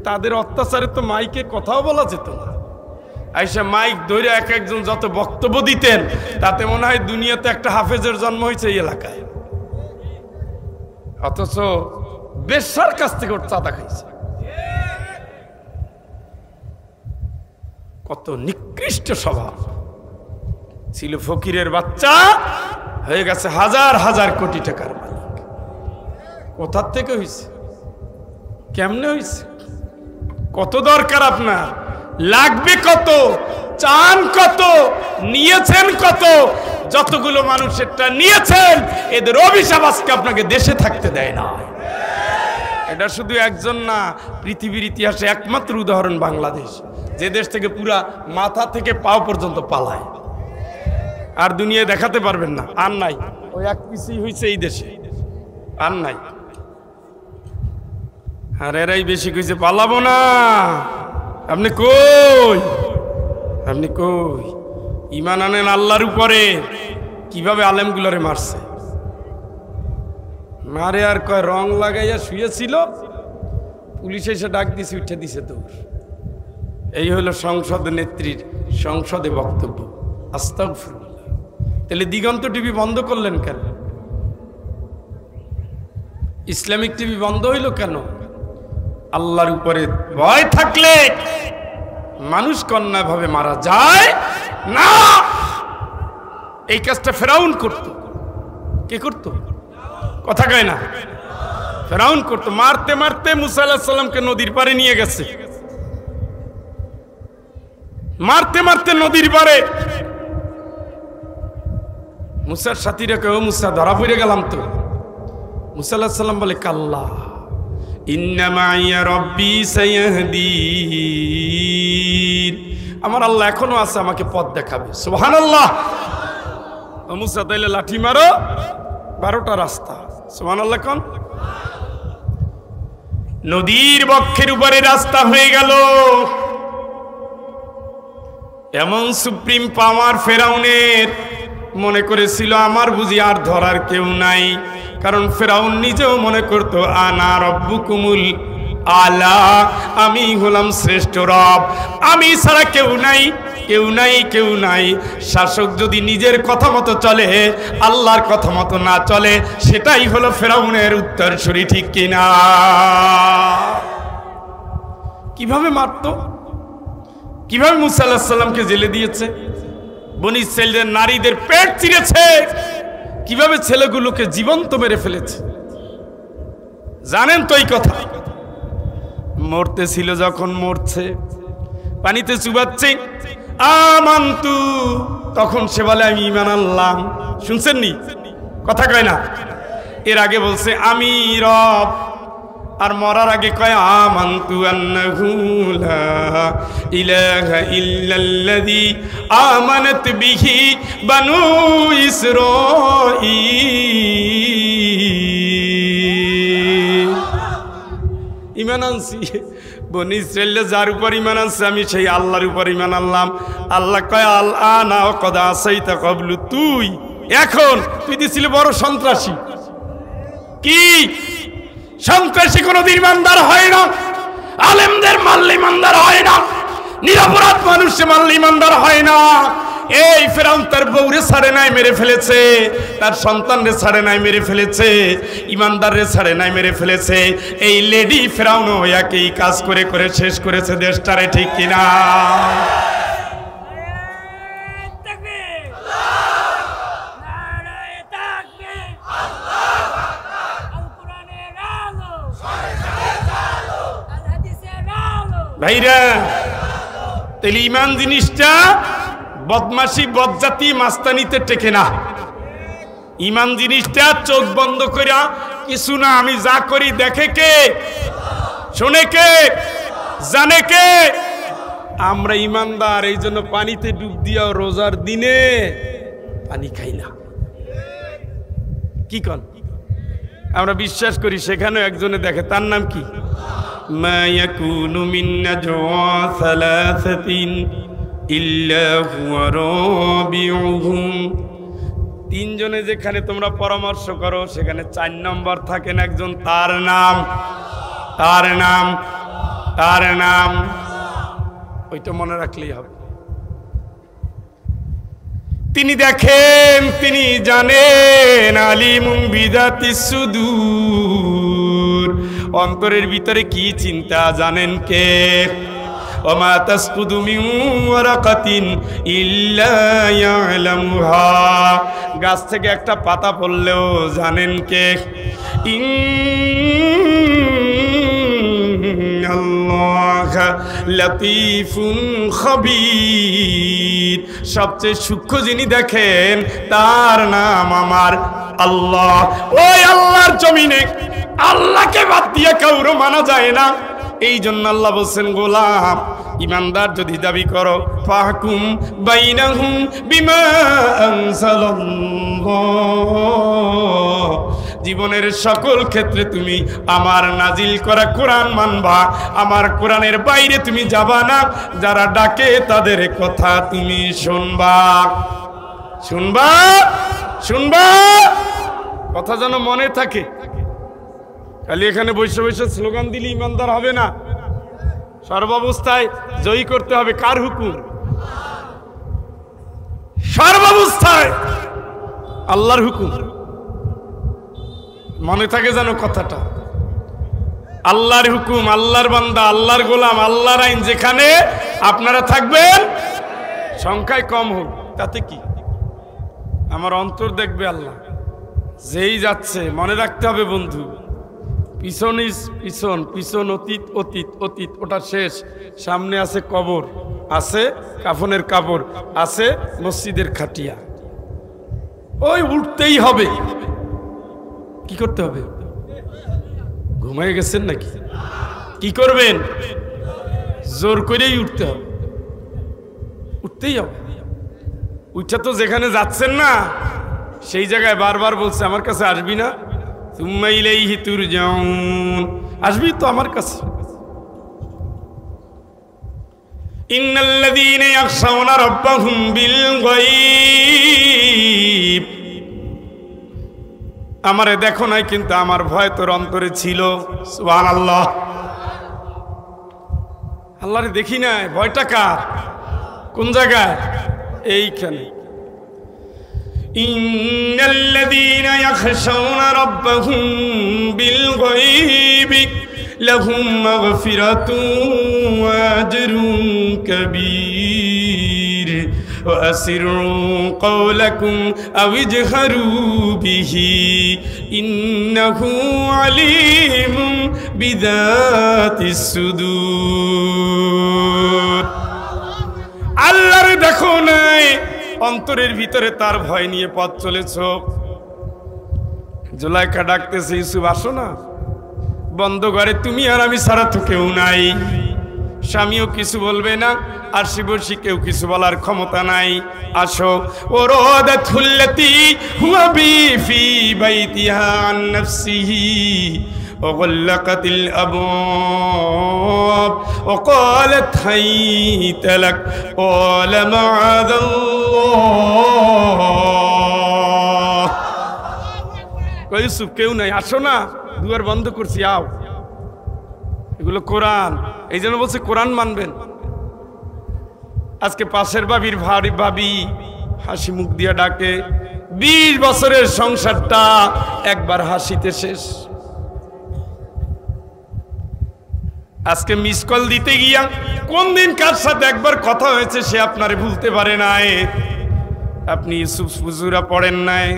তাদের অত্যাচারে তো মাইকে কথাও বলা যেত না। আইসা মাইক ধরে এক একজন যত বক্তব্য দিতেন, তাতে মনে হয় দুনিয়াতে একটা হাফেজের জন্ম হয়েছে এই এলাকায়। অথচ বেশ্যার কাছ থেকে ওর চাঁদা খাইছে। কত নিকৃষ্ট স্বভাব ছিল। ফকিরের বাচ্চা হয়ে গেছে হাজার হাজার কোটি টাকার মালিক। কোথার থেকে হয়েছে? কেমনে হয়েছে? কত দরকার আপনার? লাগবে কত? চান কত? নিয়েছেন কত? যতগুলো মানুষেরটা নিয়েছেন, এদের অভিশাপ আজকে আপনাকে দেশে থাকতে দেয় না। এটা শুধু একজন না, পৃথিবীর ইতিহাসে একমাত্র উদাহরণ বাংলাদেশ, যে দেশ থেকে পুরা মাথা থেকে পাও পর্যন্ত পালায়। আর দুনিয়ায় দেখাতে পারবেন না, আর নাই। ওই এক পিসই হয়েছে এই দেশে, আর নাই। আর এরাই বেশি কইছে পালাবো না। আপনি কই? আপনি কই? ঈমান আনেন আল্লাহর উপরে। কিভাবে আলেমগুলোরে মারছে, মারে আর কয় রং লাগাইয়া শুয়েছিল, পুলিশ এসে ডাক দিছে, উঠে দিছে দৌড়। এই হলো সংসদ নেত্রীর সংসদে বক্তব্য। আস্তাগফিরুল্লাহ। তাহলে দিগন্ত টিভি বন্ধ করলেন কেন? ইসলামিক টিভি বন্ধ হইল কেন? আল্লাহর উপরে ভয় থাকলে মানুষ কন্যায় ভাবে মারা যায় না। এই কাজটা ফেরাউন করত। কে করত? কথা কয় না? ফেরাউন করত। মারতে মারতে মুসা আলাইহিস সালামকে নদীর পাড়ে নিয়ে গেছে। মারতে মারতে নদীর পাড়ে মুসার সাথীরা কয়, ও মুসা ধরা পড়ে গেলাম তো। মুসা আলাইহিস সালাম বলে, কাল্লা ইন্না মাইয়া রব্বি সায়াহদিন। আমার আল্লাহ এখনো আছে, আমাকে পথ দেখাবে। সুবহানাল্লাহ। ও মুসা তাইলে লাঠি মারো, 12টা রাস্তা। সুবহানাল্লাহ কোন? নদীর বক্ষের উপরে রাস্তা হয়ে গেল। এমন সুপ্রিম পাওয়ার ফেরাউনের মনে করেছিল আমার বুঝি আর ধরার কেউ নাই। কারণ ফেরাউন নিজেও মনে করতো আনা রব্বুকুমুল আলা, আমি হলাম শ্রেষ্ঠ রব, আমি ছাড়া কেউ নাই, কেউ নাই, কেউ নাই। শাসক যদি নিজের কথা মতো চলে, আল্লাহর কথা মতো না চলে, সেটাই হলো ফেরাউনের উত্তরসূরি, ঠিক কিনা? কিভাবে মারতো? কিভাবে মুসা আলাইহিস সালামকে জেলে দিয়েছে? বনি ইসরাঈলের নারীদের পেট চিরেছে। কিভাবে ছেলেগুলোকে জীবন্ত মেরে ফেলেছে জানেন তো? এই কথা মরতেছিল, যখন মরছে পানিতে চুবাচ্ছে আমান্তু, তখন সে বলে আমি ঈমান আনলাম। শুনছেন নি? কথা কয় না? এর আগে বলছে আমি রব, আর মরার আগে কয় আমান্তু আন্নাহু লা ইলাহা ইল্লাল্লাযী আমানাত বিহি বানু ইসরাঈল। ঈমান আনছি, বনি ইসরাঈল যার উপর ঈমান আনছে, আমি সেই আল্লাহর উপর ঈমান আনলাম। আল্লাহ কয় আল আনা ক্বাদ আসাইতা ক্বাবলু, তুই এখন, তুই দিছিলি বড় সন্ত্রাসী। কি সন্ত্রাসী? কোনদিন ইমানদার হয় না। আলেমদের মারলে ইমানদার হয় না, নিরপরাধ মানুষে মারলে ইমানদার হয় না। এই ফেরাউন তার বউরে ছাড়ে নাই, মেরে ফেলেছে। তার সন্তানরে ছাড়ে নাই, মেরে ফেলেছে। ইমানদাররে ছাড়ে নাই, মেরে ফেলেছে। এই লেডি ফেরাউনও একই কাজ করে করে শেষ করেছে দেশটারে, ঠিক কিনা? ভাইরা, তাহলে ঈমান জিনিসটা বদমাশি, বদজাতি, মাস্তানিতে টেকে না। ঈমান জিনিসটা চোখ বন্ধ করে কিছু না, আমি যা করি দেখে কে, শোনে কে, জানে কে? আমরা ঈমানদার, এই জন্য পানিতে ডুব দিয়াও রোজার দিনে পানি খাই না। কি কন? আমরা বিশ্বাস করি সেখানে একজনে দেখে, তার নাম কি? মা ইয়াকুনু মিন নাজওয়া সালাসাতিন ইল্লা হুয়া রাবিউহুম। তিনজনে যেখানে তোমরা পরামর্শ করো সেখানে 4 নম্বর থাকেন একজন, তার নাম ওইটা মনে রাখলেই হবে। তিনি দেখেন, তিনি জানেন, আলিমুম বিযাতিস সুদূর, অন্তরের ভিতরে কি চিন্তা জানেন কে। ওমা তাসকুদু মিন ওয়ারাকাতিন ইল্লা ইয়ালামুহা, গাছ থেকে একটা পাতা পড়লেও জানেন কে। ইন্নাল্লাহা লাতীফুন খাবীর, সবচেয়ে সূক্ষ্ম যিনি দেখেন তার নাম আমার আল্লাহ। ওই আল্লাহর জমিনে আল্লাহকে বাদ দিয়ে কাউরে মানা যায় না। এই জন্য আল্লাহ বলছেন, গোলাম ইমানদার যদি দাবি করো, ফাহকুম বাইনাহুম বিমা আনজালাল্লাহ, জীবনের সকল ক্ষেত্রে তুমি আমার নাজিল করা কোরআন মানবা, আমার কোরআনের বাইরে তুমি যাবা না। যারা ডাকে তাদের কথা তুমি শুনবা। কথা যেন মনে থাকে। খালি এখানে বসে বসে স্লোগান দিলে ইমানদার হবে না, সর্বাবস্থায় জয়ী করতে হবে কার হুকুম? সর্বাবস্থায় আল্লাহর হুকুম। মনে থাকে যেন কথাটা, আল্লাহর হুকুম, আল্লাহর বান্দা, আল্লাহর গোলাম, আল্লাহর আইন যেখানে আপনারা থাকবেন, সংখ্যায় কম হোক তাতে কি, আমার অন্তর দেখবে আল্লাহ। যেই যাচ্ছে মনে রাখতে হবে বন্ধু, পিছন পিছন অতীত অতীত অতীত, ওটা শেষ। সামনে আছে কবর, আছে কাফনের কাপড়, আছে মসজিদের খাটিয়া। ওই উঠতেই হবে। কি করতে হবে? ঘুমাই গেছেন নাকি? কি করবেন? জোর করেই উঠতে হবে, উঠতেই হবে। উঠা তো যেখানে যাচ্ছেন না সেই জায়গায় বারবার বলছে, আমার কাছে আসবি না? সুম্মা ইলাইহি তুরজাউন, আসবি তো আমার কাছে। ইন্নাল্লাযীনা ইয়াখশাউনা রাব্বাহুম বিল গায়ব, আমারে দেখো নাই কিন্তু আমার ভয় তোর অন্তরে ছিল। সুবহানাল্লাহ। আল্লাহরে দেখি নাই, ভয়টা কার? কোন জায়গায়? এইখানে। ইন্নাল্লাযীনা ইয়াখশাউনা রাব্বাহুম বিল গায়বি লাহুম মাগফিরাতুন ওয়া আজরুন কাবীর ওয়া আসিরু কওলাকুম আও ইজহারু বিহি ইন্নাহু আলীমুম বিযাতিস সুদূর। আল্লাহরে দেখো নাই, অন্তরের ভিতরে তার ভয় নিয়ে পথ চলেছ। জুলাইখা ডাকতেছে, ইউসুফ আসো না, বন্ধ ঘরে তুমি আর আমি ছাড়া তো কেউ নাই। স্বামীও কিছু বলবে না, আর শিবর্ষি কেউ কিছু বলার ক্ষমতা নাই। আসো। ওরাদাতুল্লাতী হুয়া বি ফি বাইতিহা আন নাফসিহি وغلقت الأبواب وقالت هيت لك قال معاذ الله। ইউসুফ কেউ নাই, আসো না, দুয়ার বন্ধ করছি, আও। এগুলো কোরআন, এই জন্য বলছে কোরআন মানবেন। আজকে পাশের বাবির ভাবি হাসি মুখ দিয়ে ডাকে, 20 বছরের সংসারটা একবার হাসিতে শেষ। আজকে মিস কল দিতে গিয়া কোন দিন কার সাথে একবার কথা হয়েছে সে আপনারে ভুলতে পারে নাই। আপনি ইউসুফ হুজুরা পড়েন নাই,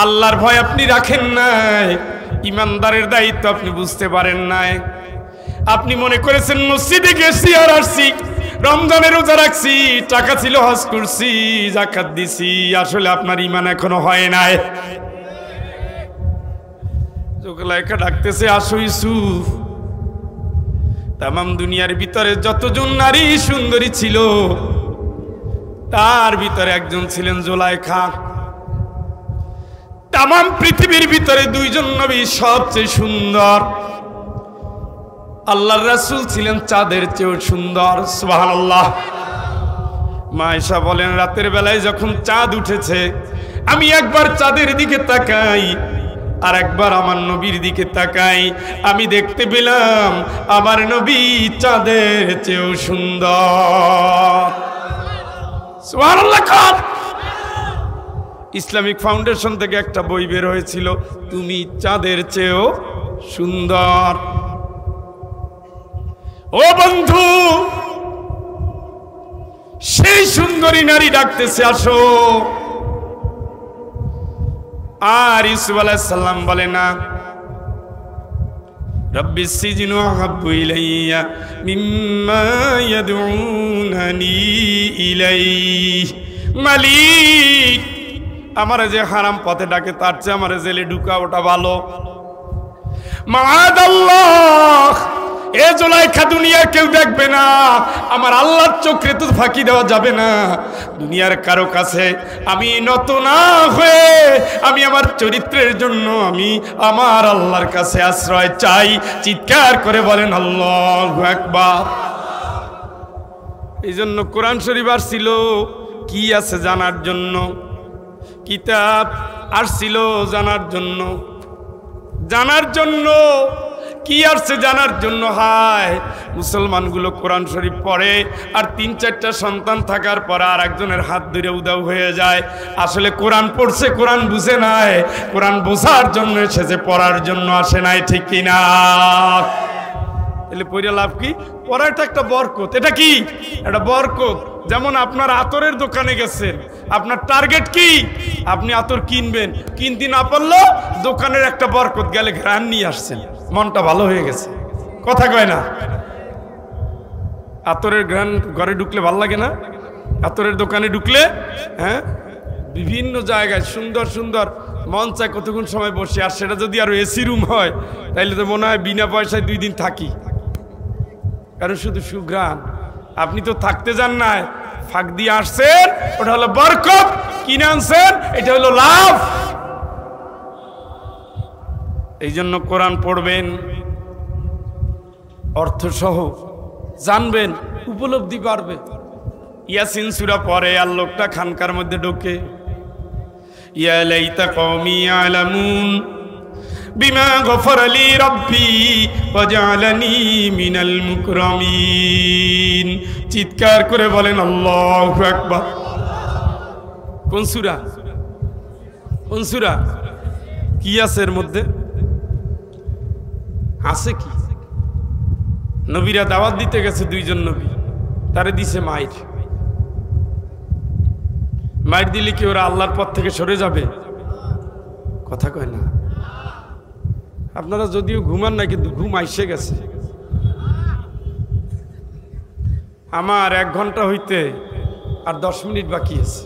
আল্লাহর ভয় আপনি রাখেন নাই, ইমানদারের দায়িত্ব আপনি বুঝতে পারেন নাই। আপনি মনে করেছেন মসজিদে গেছি আর আসছি, রমজানের রোজা রাখছি, টাকা ছিল হজ করছি, যাকাত দিছি। আসলে আপনার ঈমান এখনো হয় নাই। জুলাইখা ডাকতেছে, আসো ইউসুফ। তামাম দুনিয়ার ভিতরে যতজন নারী সুন্দরী ছিল তার ভিতরে একজন ছিলেন জুলাইখা। তামাম পৃথিবীর ভিতরে 2 জন নবী সবচেয়ে সুন্দর। আল্লাহর রাসূল ছিলেন চাঁদের চেয়েও সুন্দর। সুবহানাল্লাহ। মা আয়েশা বলেন রাতের বেলায় যখন চাঁদ উঠেছে আমি একবার চাঁদের দিকে তাকাই আর একবার আমার নবীর দিকে তাকাই, আমি দেখতে পেলাম আমার নবী চাঁদের চেয়েও সুন্দর। সুবহানাল্লাহ। ইসলামিক ফাউন্ডেশন থেকে একটা বই বের হয়েছিল, তুমি চাঁদের চেয়েও সুন্দর। ও বন্ধু, সেই সুন্দরী নারী ডাকতেছে আসো। আর ইউসুফ আলাইহিস সালাম বলে না, রব্বিস সিজনু আহাব্বু ইলাইয়া মিম্মা ইয়াদউনানি ইলাইহি। মালিক, আমার যে হারাম পথে ডাকে তার চেয়ে আমার জেলে ঢুকা ওটা ভালো। মাআদাল্লাহ, এ জুলাইখা দুনিয়া কেউ দেখবে না, আমার আল্লাহর চোখে তো ফাঁকি দেওয়া যাবে না। দুনিয়ার কারো কাছে আমি নত না হয়ে আমি আমার চরিত্রের জন্য আমি আমার আল্লাহর কাছে আশ্রয় চাই। চিৎকার করে বলেন আল্লাহু আকবার। এই জন্য কোরআন শরীফ আসছিল কি আছে জানার জন্য, কিতাব আসছিল জানার জন্য, কি আসছে জানার জন্য। হায় মুসলমানগুলো কোরআন শরীফ পড়ে আর ৩-৪টা সন্তান থাকার পর আর একজনের হাত ধরে উদাও হয়ে যায়। আসলে কোরআন পড়ছে, কোরআন বুঝে নাই, কোরআন বোঝার জন্য এসেছে, পড়ার জন্য আসে নাই। ঠিক কিনা? তাহলে পড়ে লাভ কি? পড়াটা একটা বরকত। এটা কি? এটা বরকত। যেমন আপনার আতরের দোকানে গেছেন, আপনার টার্গেট কি? আপনি আতর কিনবেন, কিনতে না পারলেও দোকানের একটা বরকত, গেলে ঘ্রাণ নিয়ে আসছেন, মনটা ভালো হয়ে গেছে। কথা কয় না? আতরের ঘ্রাণ ঘরে ঢুকলে ভালো লাগে না? আতরের দোকানে ঢুকলে হ্যাঁ, বিভিন্ন জায়গায় সুন্দর সুন্দর মন চায় কতক্ষণ সময় বসে। আর সেটা যদি আরো এসি রুম হয় তাইলে তো মনে হয় বিনা পয়সায় 2 দিন থাকি, কারণ শুধু সুঘ্রাণ। আপনি তো থাকতে যান না, ফাঁক দিয়ে আসছেন, ওটা হলো বরকত। কিনে আনছেন, এটা হলো লাভ। এই জন্য কোরআন পড়বেন, অর্থ সহ জানবেন, উপলব্ধি পারবে। ইয়াসিন সূরা পড়ে আর লোকটা খানকার মধ্যে ঢোকে, ইয়া লাইতা কওমি ইয়ালামুন বিমা গফারা লি রাব্বি ওয়া জাআলানি মিনাল মুকরামিন। চিৎকার করে বলেন আল্লাহু আকবার। কোন সূরা? কোন সূরা? কি আছে এর মধ্যে? আছে কি? নবীরা দাওয়াত দিতে গেছে, 2 জন নবী, তারে দিছে মাইর। মাইর দিলে কি ওরা আল্লাহর পথ থেকে সরে যাবে? কথা কয় না। আপনারা যদিও ঘুমান না, কিন্তু ঘুম আইসে গেছে। আমার 1 ঘন্টা হইতে আর 10 মিনিট বাকি আছে।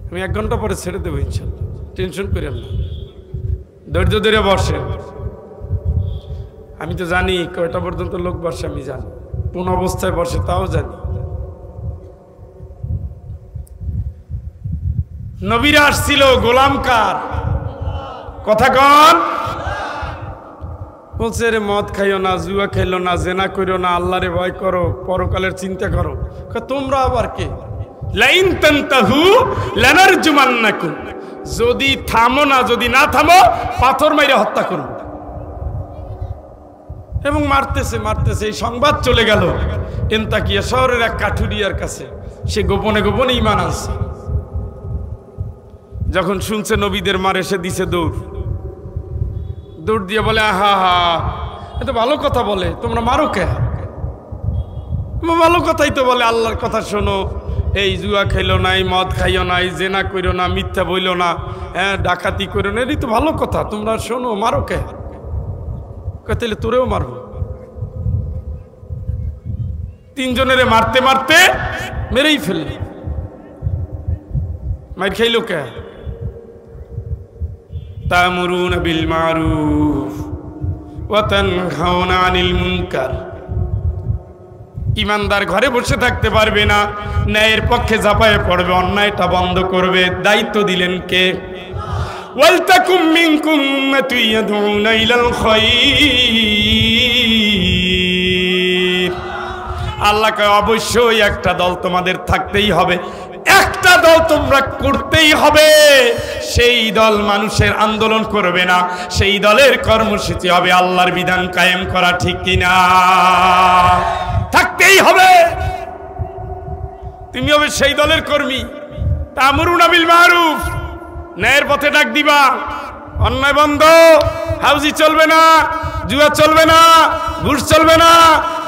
আমি 1 ঘন্টা পরে ছেড়ে দেবো ইনশাআল্লাহ, টেনশন করেন না, ধৈর্য ধরে বসেন। আমি তো জানি কয়টা পর্যন্ত লোক বসে, আমি জানি কোন অবস্থায় বসে তাও জানি। নবীরা আসছিল গোলাম কার? কথা কন। বলছে রে মদ খাইও না, জুয়া খাইলো না, জেনা করিও না, আল্লাহরে ভয় করো, পরকালের চিন্তা করো। তোমরা আবার কে? লাইন তানতাহু লানারজুমান্নাকুম, যদি থামো না, যদি না থামো পাথর মাইরে হত্যা করব। এবং মারতেছে মারতেছে, এই সংবাদ চলে গেল এন্তাকিয়া শহরের এক কাঠুরিয়ার কাছে। সে গোপনে গোপনে ঈমান আনছে। যখন শুনছে নবীদের মার, এসে দিছে দৌড়। দৌড় দিয়ে বলে আহা হা, এত ভালো কথা বলে, তোমরা মারো কে? ভালো কথাই তো বলে, আল্লাহর কথা শোনো, এই জুয়া খাইলো নাই, মদ খাইও নাই, জেনা কইরো না, মিথ্যা বইল না, হ্যাঁ ডাকাতি করো না, এই তো ভালো কথা, তোমরা শোনো, মারো কে? তাহলে তোরেও মারবো। 3 জনের মারতে মারতে মেরেই ফেললি। মার খাইলো কে? তা'মুরুনা বিল মারুফ ওয়া তানহাউনা আনিল মুনকার। ইমানদার ঘরে বসে থাকতে পারবে না, ন্যায়ের পক্ষে ঝাঁপায়ে পড়বে, অন্যায়টা বন্ধ করবে। দায়িত্ব দিলেন কে? ওয়ালতাকুম মিনকুম উম্মাতুন ইয়াদউনা ইলাল খায়র। আল্লাহ আল্লাহ কয় অবশ্যই একটা দল তোমাদের থাকতেই হবে, একটা দল তোমরা করতেই হবে। সেই দল মানুষের আন্দোলন করবে না, সেই দলের কর্মসূচি হবে আল্লাহর বিধান কায়েম করা, ঠিক কিনা? থাকতেই হবে। তুমি হবে সেই দলের কর্মী। তা'মুরুনা বিল মারুফ, ন্যায়ের পথে ডাক দিবা, অন্যায় বন্ধ, হাউজি চলবে না, জুয়া চলবে না, ঘুষ চলবে না,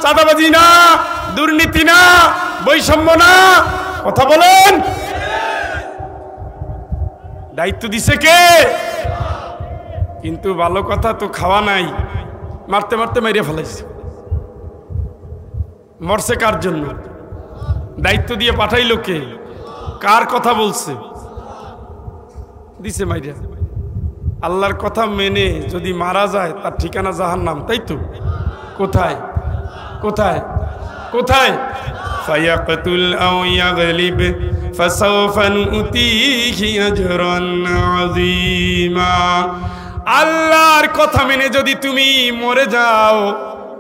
চাঁদাবাজি না, দুর্নীতি না, বৈষম্য না। কথা বলেন। দায়িত্ব দিছে কে? কিন্তু ভালো কথা তো খাওয়া নাই, মারতে মারতে মেরে ফেলাইছে। মরছে কার জন্য? দায়িত্ব দিয়ে পাঠাইলো কে? কার কথা বলছে? দিছে মাইরা। আল্লাহর কথা মেনে যদি মারা যায় তার ঠিকানা জাহান্নাম, তাই তো? কোথায় কোথায় কোথায়? ফায়াকতুল আও ইয়াগলিব ফাসাওফা নুতিহি আজরান আযীমা। আল্লাহর কথা মেনে যদি তুমি মরে যাও,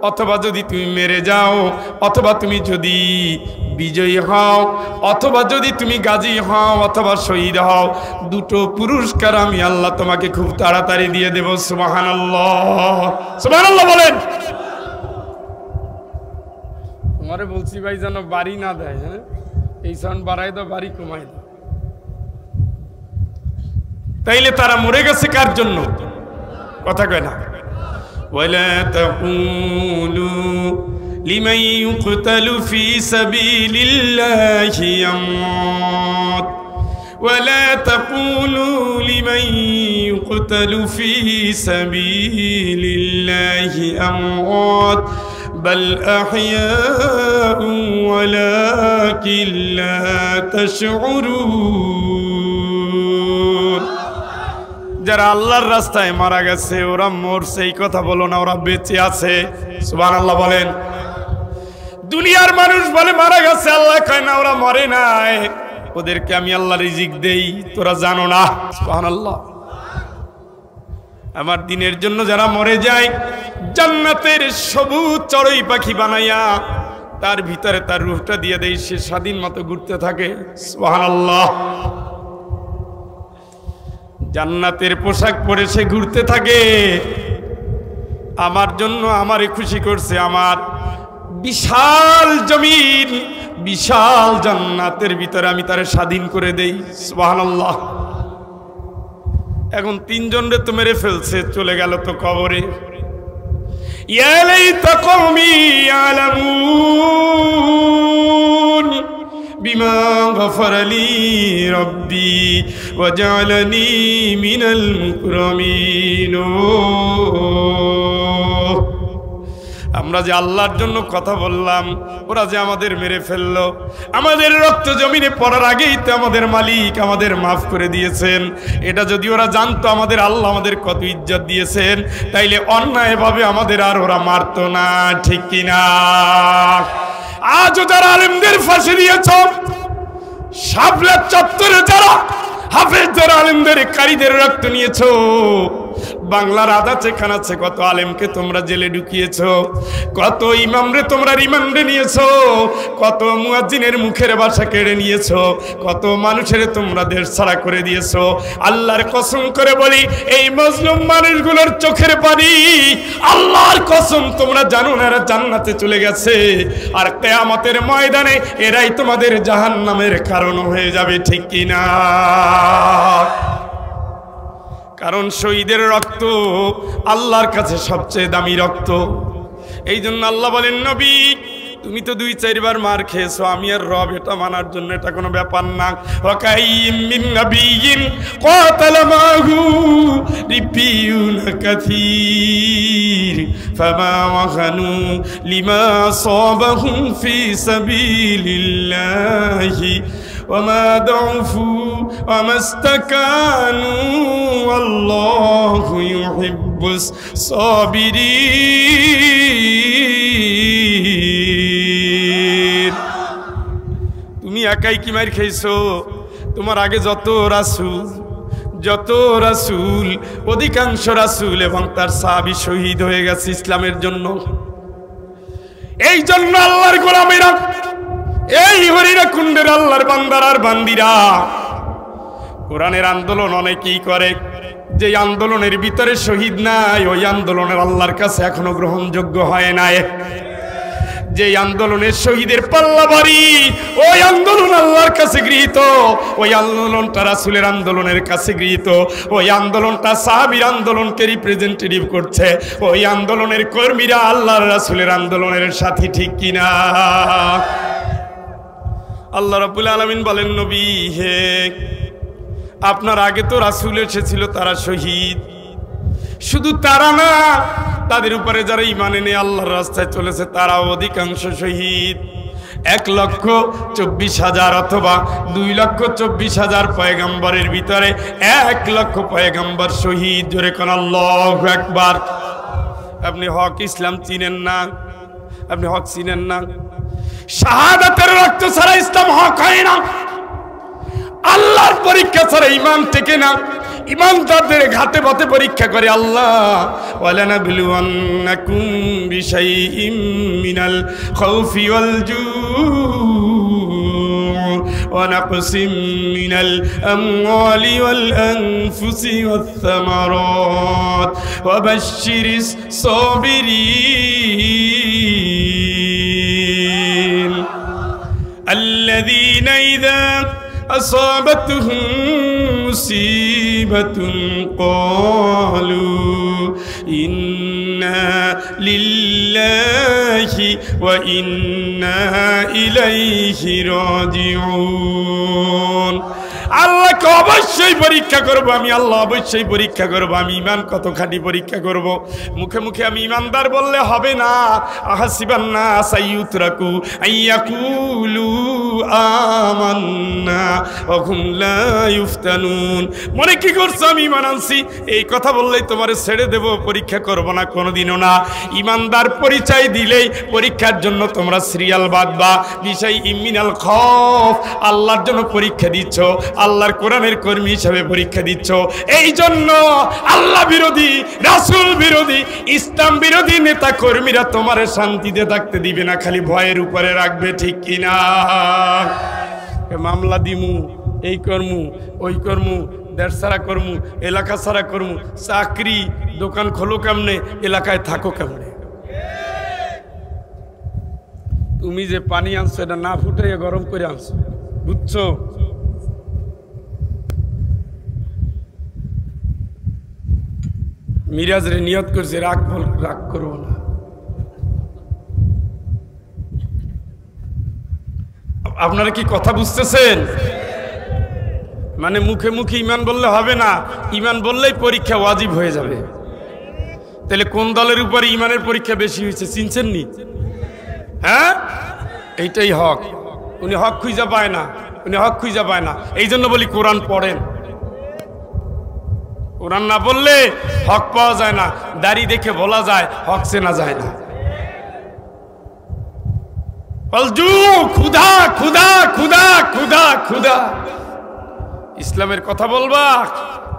অথবা যদি তুমি মেরে যাও, অথবা তুমি যদি বিজয়ী হও, অথবা যদি তুমি গাজী হও, অথবা শহীদ হও, দুটো পুরস্কার আমি আল্লাহ তোমাকে খুব তাড়াতাড়ি দিয়ে দেব। সুবহানাল্লাহ, সুবহানাল্লাহ বলেন। তোমারে বলছি ভাই যেন বাড়ি না দেয়, হ্যাঁ, এই সাউন্ড বাড়াই দাও, বাড়ি কমাই দাও। তাইলে তারা মরে গেছে কার জন্য? কথা কয় না। ওয়ালা তাকুলু লিমান ইউকতালু ফি সাবিলিল্লাহি আমওয়াত ওয়ালা তাকুলু লিমান ইউকতালু ফি সাবিলিল্লাহি আমওয়াত বাল আহইয়াউ ওয়ালাকিন লা তাশউরুন। যারা আল্লাহর রাস্তায় মারা গেছে ওরা মরছে এই কথা বলো না, ওরা বেঁচে আছে। সুবহানাল্লাহ বলেন। দুনিয়ার মানুষ বলে মারা গেছে, আল্লাহ কয় না ওরা মরে নাই, ওদেরকে আমি আল্লাহ রিজিক দেই, তোরা জানো না। সুবহানাল্লাহ। আমার দিনের জন্য যারা মরে যায় জান্নাতের সবুজ চড়ুই পাখি বানাইয়া তার ভিতরে তার রূহটা দিয়ে দেই, সে স্বাধীন মতো ঘুরতে থাকে। সুবহানাল্লাহ। জান্নাতের পোশাক পরে সে ঘুরতে থাকে। আমার জন্য আমারে খুশি করছে, আমার বিশাল জমিন, বিশাল জান্নাতের ভিতরে আমি তারে স্বাধীন করে দেই। সুবহানাল্লাহ। এখন তিনজনরে তো মেরে ফেলছে, চলে গেল তো কবরে। ইয়া লাইতা কওমি ইয়ালামুন বিমা গফারা লি রাব্বি ওয়া জাআলানি মিনাল মুকরামিন। আমরা যে আল্লাহর জন্য কথা বললাম, ওরা যে আমাদের মেরে ফেললো, আমাদের রক্ত জমিনে পড়ার আগেই তো আমাদের মালিক আমাদের মাফ করে দিয়েছেন। এটা যদি ওরা জানতো আমাদের আল্লাহ আমাদের কত ইজ্জত দিয়েছেন, তাইলে অন্যায়ভাবে আমাদের আর ওরা মারতো না, ঠিক কিনা? আজও যারা আলেমদের ফাঁসি দিয়েছ, শাপলা চত্বরে যারা হাফেজদের আলেমদের কারীদের রক্ত নিয়েছ, বাংলার আদাচে খানাচ্ছে কত আলেমকে তোমরা জেলে ঢুকিয়েছো, কত ইমামরে তোমরা রিমান্ডে নিয়েছো, কত মুয়াজ্জিনের মুখের ভাষা কেড়ে নিয়েছো, কত মানুষের তোমরা দেশ ছাড়া করে দিয়েছো। আল্লাহর কসম করে বলি, এই মজলুম মানুষগুলোর চোখের পানি, আল্লাহর কসম তোমরা জানো না এরা জান্নাতে চলে গেছে, আর কিয়ামতের ময়দানে এরাই তোমাদের জাহান্নামের কারণ হয়ে যাবে, ঠিক কিনা? কারণ শহীদের রক্ত আল্লাহর কাছে সবচেয়ে দামি রক্ত। এই জন্য আল্লাহ বলেন, নবী তুমি তো 2-4 বার মার খেয়েছো, আমি আর রব এটা মানার জন্য এটা কোনো ব্যাপার না। ওয়াকাইয়িম মিন নাবিয়্যিন ক্বাতালা মাহু রিব্বিয়ুন কাসীর ফামা ওয়াহানু লিমা আসাবাহুম ফি সাবিলিল্লাহি ওয়ামা দাউফু ওয়ামা ইসতাকানু ওয়াল্লাহু ইউহিব্বুস সাবিরিন। তুমি একাই কি মার খাইছো? তোমার আগে যত রাসূল অধিকাংশ রাসূল এবং তার সাহাবী শহীদ হয়ে গেছে ইসলামের জন্য। এই জন্য আল্লাহর গোলামেরা, এই হরিরা কুণ্ডের আল্লাহর বান্দার আর বান্দিরা কোরআনের আন্দোলন অনেকেই করে, যে আন্দোলনের ভিতরে শহীদ নাই ওই আন্দোলনের আল্লাহর কাছে এখনো গ্রহণযোগ্য হয় নাই। যে আন্দোলনের শহীদের পাল্লা ভারী ওই আন্দোলন আল্লাহর কাছে গৃহীত, ওই আন্দোলনটা রাসূলের আন্দোলনের কাছে গৃহীত, ওই আন্দোলনটা সাহাবীর আন্দোলনকে রিপ্রেজেন্টেটিভ করছে, ওই আন্দোলনের কর্মীরা আল্লাহর রাসূলের আন্দোলনের সাথী, ঠিক কিনা? আল্লাহ রাব্বুল আলামিন বলেন, নবী হে, আপনার আগে তো রাসূল এসেছিল, তারা শহীদ। শুধু তারা না, তাদের উপরে যারা ঈমান এনে আল্লাহর রাস্তায় চলেছে তারাও অধিকাংশ শহীদ। 1,24,000 অথবা 2,24,000 পয়গম্বরের ভিতরে 1,00,000 পয়গম্বর শহীদ। জোরে কোন আল্লাহু আকবার। আপনি হক ইসলাম চিনেন না, আপনি হক চিনেন না। শাহাদাতের রক্ত ছাড়া ইসলাম হক হয় না। আল্লাহর পরীক্ষা ছাড়া ঈমান টেকে না। ঈমানদারদের ঘাতে পথে পরীক্ষা করে আল্লাহ। ওয়ালানাবলুওয়ান্নাকুম বিশাইইম মিনাল খাউফি ওয়াল জু'i ওয়া নাকসিম মিনাল আমওয়ালি ওয়াল আনফুসি ওয়াত থামারাত ওয়া বাশশিরিস সাবিরিন আল্লাযীনা ইযা أصابتهم مصيبة قالوا إنا لله وإنا إليه راجعون। আল্লাহকে অবশ্যই পরীক্ষা করব আমি, আল্লাহ অবশ্যই পরীক্ষা করব আমি। ঈমান কতখানি পরীক্ষা করব। মুখে মুখে আমি ঈমানদার বললে হবে না। আহাসিবান নাস আইয়ুতরাকু আইয়াকুলু আমান্না ওয়া হুম লা ইফতানুন। মনে কি করছো আমি ঈমান আনছি, এই কথা বললেই তোমারে ছেড়ে দেব, পরীক্ষা করব না কোনোদিনও না। ঈমানদার পরিচয় দিলেই পরীক্ষার জন্য তোমরা সিরিয়াল বাঁধবা। বিষয় ইমিনাল খৌফ, আল্লাহর জন্য পরীক্ষা দিচ্ছ, আল্লাহর কোরআনের কর্মী হিসেবে পরীক্ষা দিচ্ছ। এই জন্য আল্লাহ বিরোধী, রাসূল বিরোধী, ইসলাম বিরোধী নেতা কর্মীরা তোমার শান্তিতে থাকতে দিবে না, খালি ভয়ের উপরে রাখবে, ঠিক কিনা? মামলা দিমু, এই কর্মু, ওই কর্মু, দেশ ছাড়া কর্মু, এলাকা ছাড়া কর্মু, চাকরি দোকান খোলো কেমনে, এলাকায় থাকো কেমনে? তুমি যে পানি আনছো এটা না ফুটাইয়া গরম করে আনছো, বুঝছো? মিরাজরে নিয়ত করছে রাগ করবো না। আপনারা কি কথা বুঝতেছেন? মানে মুখে মুখে ঈমান বললে হবে না, ঈমান বললেই পরীক্ষা ওয়াজিব হয়ে যাবে। তাহলে কোন দলের উপরে ঈমানের পরীক্ষা বেশি হয়েছে চিনছেন নি? হ্যাঁ, এইটাই হক। উনি হক খুঁজে পায় না, উনি হক খুঁজে পায় না। এই জন্য বলি কোরআন পড়েন। কোরআন না বললে হক পাওয়া যায় না। দাড়ি দেখে বলা যায়, হক চেনা যায় না। ক্ষুধা ক্ষুধা ক্ষুধা ক্ষুধা ক্ষুধা। ইসলামের কথা বলবা,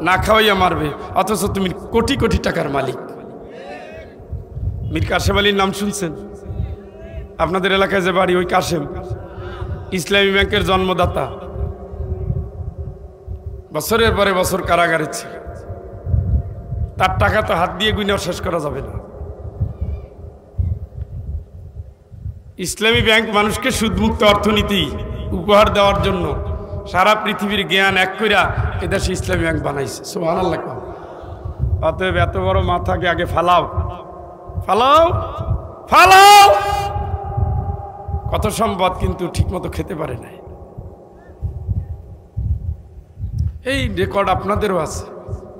না খাওয়াইয়া মারবে, অথচ তুমি কোটি কোটি টাকার মালিক। মীর কাসেম আলীর নাম শুনছেন? আপনাদের এলাকায় যে বাড়ি, ওই কাসেম ইসলামী ব্যাংকের জন্মদাতা। বছরের পরে বছর কারাগারে ছিল। তার টাকা তো হাত দিয়ে গুণে শেষ করা যাবে না। ইসলামী ব্যাংক মানুষকে সুদমুক্ত অর্থনীতি উপহার দেওয়ার জন্য সারা পৃথিবীর জ্ঞান এক কইরা এদেশে ইসলামী ব্যাংক বানাইছে। সুবহানাল্লাহ। অতএব এত বড় মাথাকে আগে ফালাও, ফালাও, ফালাও। কত সম্পদ, কিন্তু ঠিকমতো খেতে পারে নাই। এই রেকর্ড আপনাদেরও আছে।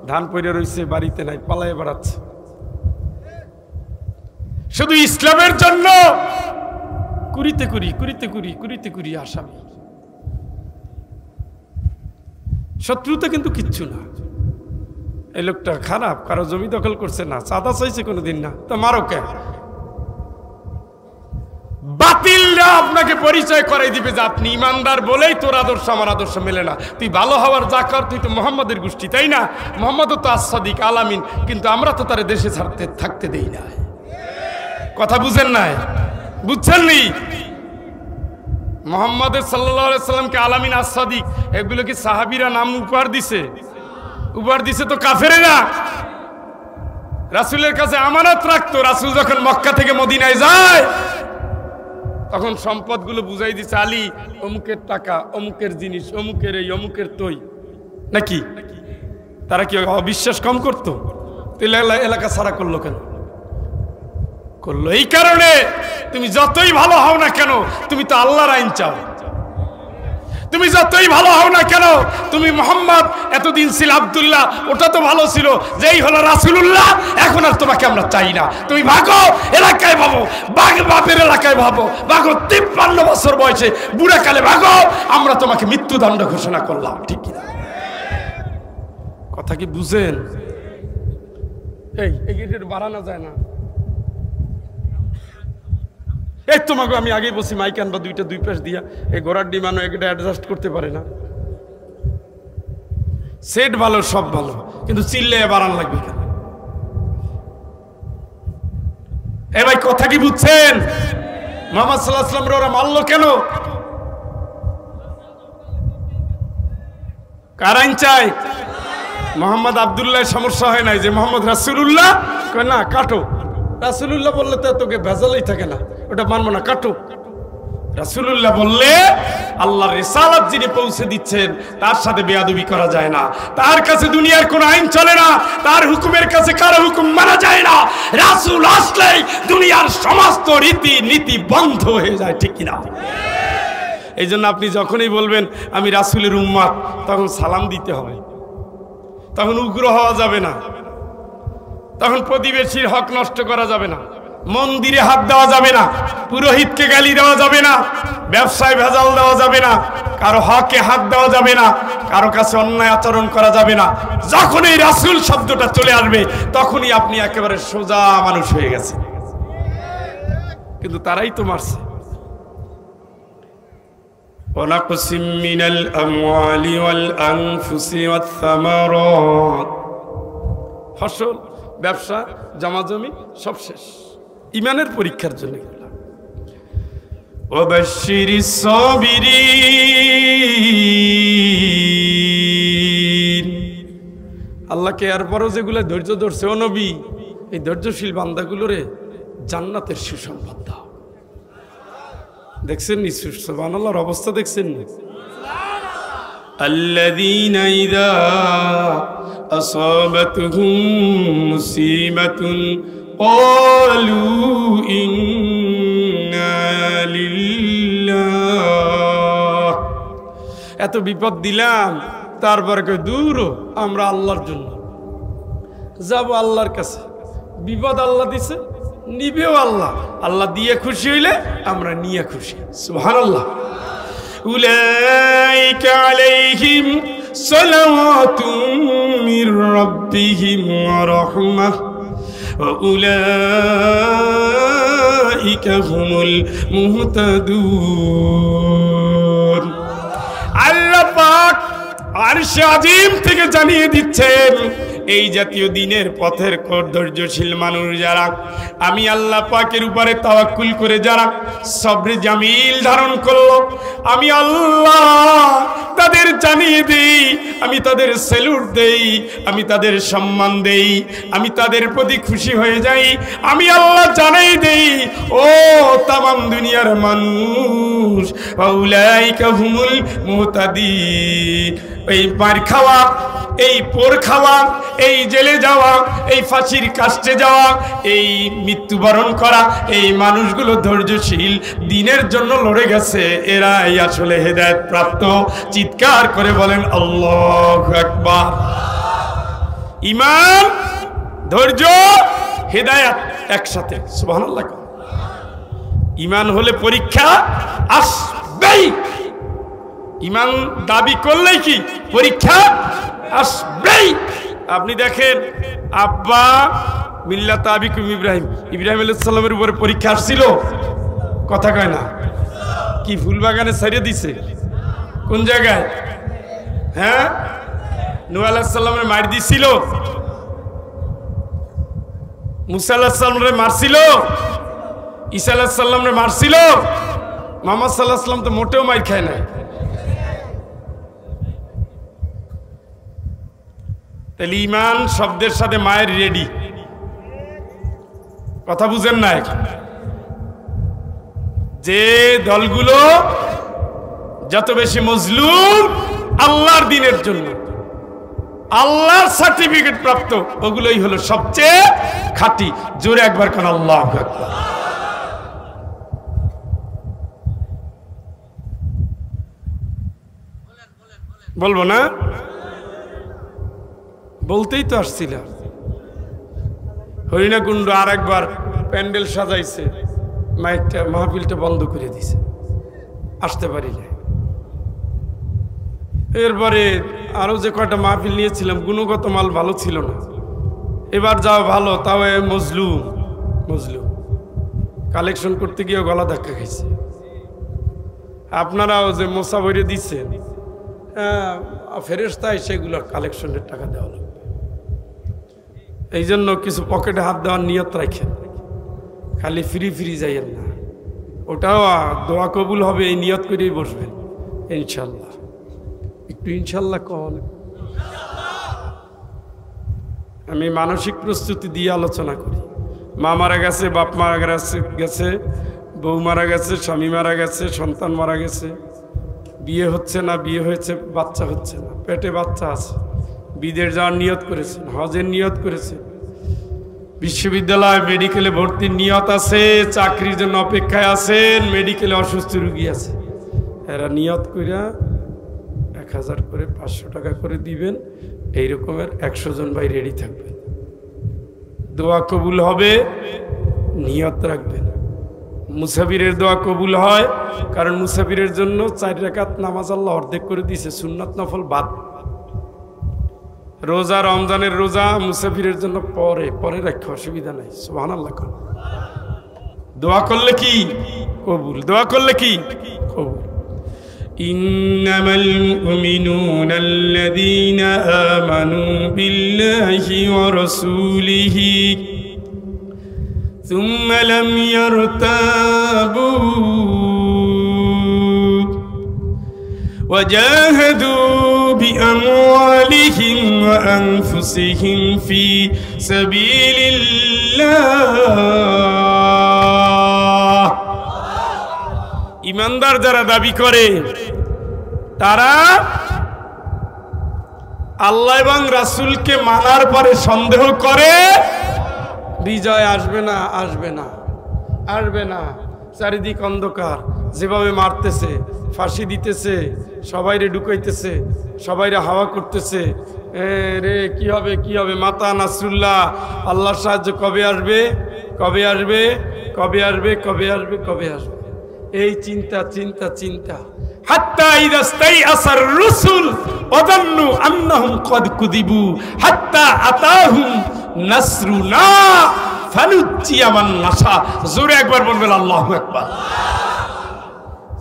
ধান পড়ে রয়েছে, বাড়িতে নাই, পালায় বেড়াচ্ছে। শুধু ইসলামের জন্য কুড়িতে কুড়ি কুড়িতে কুড়ি কুড়িতে কুড়ি আসামি। শত্রুতা কিন্তু কিচ্ছু না। এই লোকটা খারাপ, কারো জমি দখল করছে না, চাঁদা চাইছে কোনোদিন না, তা মারো কে? বাতিলরা আপনাকে পরিচয় করাই দিবে যে আপনি ইমানদার বলেই তোর আদর্শ আমার আদর্শ মেলে না। তুই ভালো হওয়ার যা কর, তুই তো মোহাম্মদের গোষ্ঠী, তাই না? মোহাম্মদও তো আসাদিক আলামিন, কিন্তু আমরা তো তার দেশে ছাড়তে থাকতে দেই না। কথা বুঝেন নাই? বুঝছেন নি? মোহাম্মদ সাল্লাল্লাহু আলাইহি সাল্লামকে আলামিন আস-সাদিক, এগুলো কি সাহাবীরা নাম উপহার দিছে? উপহার দিছে তো কাফেরেরা। রাসূলের কাছে আমানত রাখতো। রাসূল যখন মক্কা থেকে মদিনায় যায় তখন সম্পদগুলো বুঝাই দিছে, আলী অমুকের টাকা, অমুকের জিনিস, অমুকের এই, অমুকের তৈ, নাকি? তারা কি অবিশ্বাস কম করতো? এলাকা ছাড়া করলো কেন? করলো এই কারণে, তুমি যতই ভালো হও না কেন, তুমি তো আল্লাহর আইন চাও। তুমি যতই ভালো হও না কেন, তুমি মোহাম্মদ, এতদিন ছিল আব্দুল্লাহ, ওটা তো ভালো ছিল, যেই হলো রাসূলুল্লাহ, এখন আর তোমাকে আমরা চাই না। তুমি ভাগো, এলাকায় ভাবো, বাপের এলাকায় ভাবো, ভাগো, 53 বছর বয়সে বুড়া কালে ভাগো, আমরা তোমাকে মৃত্যুদণ্ড ঘোষণা করলাম। ঠিক কিনা? কথা কি বুঝেন? এই গেটের বাড়ানো যায় না। এই তোমাকে আমি আগেই বলছি মাইক আনবা দুইটা, দুই পাশ দিয়া, এই ঘোড়ার ডিমানো এটা অ্যাডজাস্ট করতে পারে না। সেট ভালো, সব ভালো, কিন্তু চিল্লে বাড়ান লাগবে কেন? এ ভাই কথা কি বুঝছেন? মুহাম্মদ সাল্লাল্লাহু আলাইহি ওয়াসাল্লাম ওরা মারলো কেন? কারাইন চাই? মোহাম্মদ আব্দুল্লাহ সমস্যা হয় নাই যে মোহাম্মদ রাসূলুল্লাহ কয় না কাটো। রাসূলুল্লাহ বললে তো তোকে ভেজালই থাকে না, ওটা মানবো না, কাটো। রাসূলুল্লাহ বললে আল্লাহর রিসালাত যিনি পৌঁছে দিচ্ছেন তার সাথে বেয়াদবি করা যায় না। তার কাছে দুনিয়ার কোনো আইন চলে না, তার হুকুমের কাছে কারো হুকুম মানা যায় না। রাসূল আসলেই দুনিয়ার সমস্ত রীতি নীতি বন্ধ হয়ে যায়। ঠিক কিনা? এই জন্য আপনি যখনই বলবেন আমি রাসূলের উম্মত, তখন সালাম দিতে হবে, তখন উগ্র হওয়া যাবে না, তখন প্রতিবেশীর হক নষ্ট করা যাবে না, মন্দিরে হাত দেওয়া যাবে না, পুরোহিতকে গালি দেওয়া যাবে না, ব্যবসায় ভেজাল দেওয়া যাবে না, কারো হকে হাত দেওয়া যাবে না, কারো কাছে অন্যায় আচরণ করা যাবে না। যখন এই রাসূল শব্দটা চলে আসবে তখনই আপনি একেবারে সোজা মানুষ হয়ে গেছে। কিন্তু তারাই তো মারছে। ওয়ানাকসিম মিনাল আমওয়ালি ওয়াল আনফুসি ওয়াত সামারাত, ফসল, ব্যবসা, জমাজমি সব শেষ, ইমানের পরীক্ষার জন্য। ওয়াবাশশিরিস সাবিরিন, আল্লাহকে এরপরও যেগুলো ধৈর্য ধরছে, ও নবী, এই ধৈর্যশীল বান্দাগুলোরে জান্নাতের সুসংবাদ দাও। দেখছেন নি সুবহানাল্লাহর অবস্থা? দেখছেন নি? আল্লাযীনা ইযা আসাবাতহুম মুসিবাতুন ক্বালু ইন্না লিল্লাহ, এত বিপদ দিলাম, তারপরে কই দূর, আমরা আল্লাহর জন্য যাব, আল্লাহর কাছে। বিপদ আল্লাহ দিছে, নিবেও আল্লাহ, আল্লাহ দিয়ে খুশি হইলে আমরা নিয়ে খুশি। সুবহানাল্লাহ। উলাইকা আলাইহিম সালাওয়াতুম মির রাব্বিহিম ওয়া রাহমাহ ওয়া উলাইকা হুমুল মুহতাদুন। আল্লাহ পাক আরশে আজিম থেকে জানিয়ে দিচ্ছেন, এই জাতীয় দিনের পথের ধৈর্যশীল মানুষ যারা, আমি আল্লাহ পাকের উপরে তাওয়াক্কুল করে যারা সবরে জামিল ধারণ করলো, আমি আল্লাহ তাদের জানিয়ে দেই, আমি তাদের স্যালুট দেই, আমি তাদের সম্মান দেই, আমি তাদের প্রতি খুশি হয়ে যাই। আমি আল্লাহ জানাই দেই, ও তামাম দুনিয়ার মানুষ, উলাইকা হুমুল মুহতাদিন। এই মার খাওয়া, এই পোর খাওয়া, এই জেলে যাওয়া, এই ফাঁসির কাস্টে যাওয়া, এই মৃত্যুবরণ করা, এই মানুষগুলো ধৈর্যশীল, দিনের জন্য লড়ে গেছে, এরাই আসলে হেদায়েত প্রাপ্ত। চিৎকার করে বলেন আল্লাহু আকবার। ঈমান, ধৈর্য, হেদায়েত একসাথে, সুবহানাল্লাহ। ঈমান হলে পরীক্ষা আসবেই। ঈমান দাবি করলেই কি পরীক্ষা আসবেই। আপনি দেখেন, আব্বা মিল্লাত আবিকুম ইব্রাহিম, ইব্রাহিম আলাইহিস সালামের উপরে পরীক্ষা আসছিল, কথা কয় না? কি ফুলবাগানে ছাড়িয়ে দিছে? কোন জায়গায়? হ্যাঁ, নূহ আলাইহিস সালামের মার দিছিল, মুসা আলাইহিস সালামের মারছিল, ঈসা আলাইহিস সালামরে মারছিল, মুহাম্মদ সাল্লাল্লাহু আলাইহি ওয়াসাল্লাম তো মোটেও মার খায় নাই। তাহলে ঈমান শব্দের সাথে মায়ের রেডি, কথা বুঝেন না? যে দলগুলো যত বেশি মজলুম আল্লাহর দ্বীনের জন্য, আল্লাহর সার্টিফিকেট প্রাপ্ত, ওগুলোই হলো সবচেয়ে খাঁটি। জোরে একবার কোন আল্লাহু আকবার। বলবো না? বলতেই তো আসছিলাম। হরিণাকুণ্ড আর একবার প্যান্ডেল সাজাইছে, মাইকটা মাহফিলটা বন্ধ করে দিছে, আসতে পারি না। এরপরে আরো যে কয়টা মাহফিল নিয়েছিলাম গুণগত মাল ভালো ছিল না, এবার যাও ভালো, তাও মজলুম মজলুম কালেকশন করতে গিয়ে গলা ধাক্কা খাইছে। আপনারাও যে মোসা ভরে দিচ্ছেন, ফেরেশতায় সেগুলোর কালেকশনের টাকা দেওয়া লাগবে। এই জন্য কিছু পকেটে হাত দেওয়ার নিয়ত রাখেন, খালি ফ্রি ফ্রি যাইয়েন না। ওটাও দোয়া কবুল হবে এই নিয়ত করেই বসবেন ইনশাল্লাহ। একটু ইনশাল্লাহ কন। আমি মানসিক প্রস্তুতি দিয়ে আলোচনা করি। মা মারা গেছে, বাপ মারা গেছে, বউ মারা গেছে, স্বামী মারা গেছে, সন্তান মারা গেছে, বিয়ে হচ্ছে না, বিয়ে হয়েছে বাচ্চা হচ্ছে না, পেটে বাচ্চা আছে, বিদেশ যাওয়ার নিয়ত করেছেন, হজের নিয়ত করেছেন, বিশ্ববিদ্যালয় মেডিকেলে ভর্তির নিয়ত আছে, চাকরির জন্য অপেক্ষায় আছেন, মেডিকেলে অসুস্থ রোগী আছে, এরা নিয়ত কইরা 1000 করে 500 টাকা করে দিবেন। এই রকমের 100 জন ভাই রেডি থাকবেন। দোয়া কবুল হবে, নিয়ত রাখবেন। মুসাফিরের দোয়া কবুল হয়, কারণ মুসাফিরের জন্য 4 রাকাত নামাজ আল্লাহ অর্ধেক করে দিয়েছে, সুন্নাত নফল বাদ। রোজা, রমজানের রোজা মুসাফিরের জন্য পরে পরে রাখা অসুবিধা নাই। সুবহানাল্লাহ। দোয়া করলে কি কবুল, দোয়া করলে কি কবুল। ইন্নামাল মুমিনুনা আল্লাযীনা আমানু বিল্লাহি ওয়া রাসূলিহি সুম্মা লাম ইয়ারতাবু وجاهدوا بأموالهم وأنفسهم في سبيل الله। ইমানদার যারা দাবি করে তারা আল্লাহ এবং রাসূলকে মানার পরে সন্দেহ করে বিজয় আসবে না, আসবে না, আসবে না। চারিদিক অন্ধকার, যেভাবে মারতেছে, ফাঁসি দিতেছে, সবাইরে ঢুকাইতেছে, সবাইরে হাওয়া করতেছে, রে কি হবে কি হবে, মাতা নাসরুল্লাহ, আল্লাহর সাহায্য কবে আসবে, কবে আসবে, কবে আসবে, কবে আসবে, কবে আসবে, এই চিন্তা চিন্তা চিন্তা। হাত্তা ইযা ইসতাইআসার রুসুল ওয়াযান্নু আন্নাহুম ক্বাদ কুযিবু হাত্তা আতাহুম নাসরুনা ফানুজ্জিয়া মান নাশা। জোরে একবার বলবেন আল্লাহু আকবার।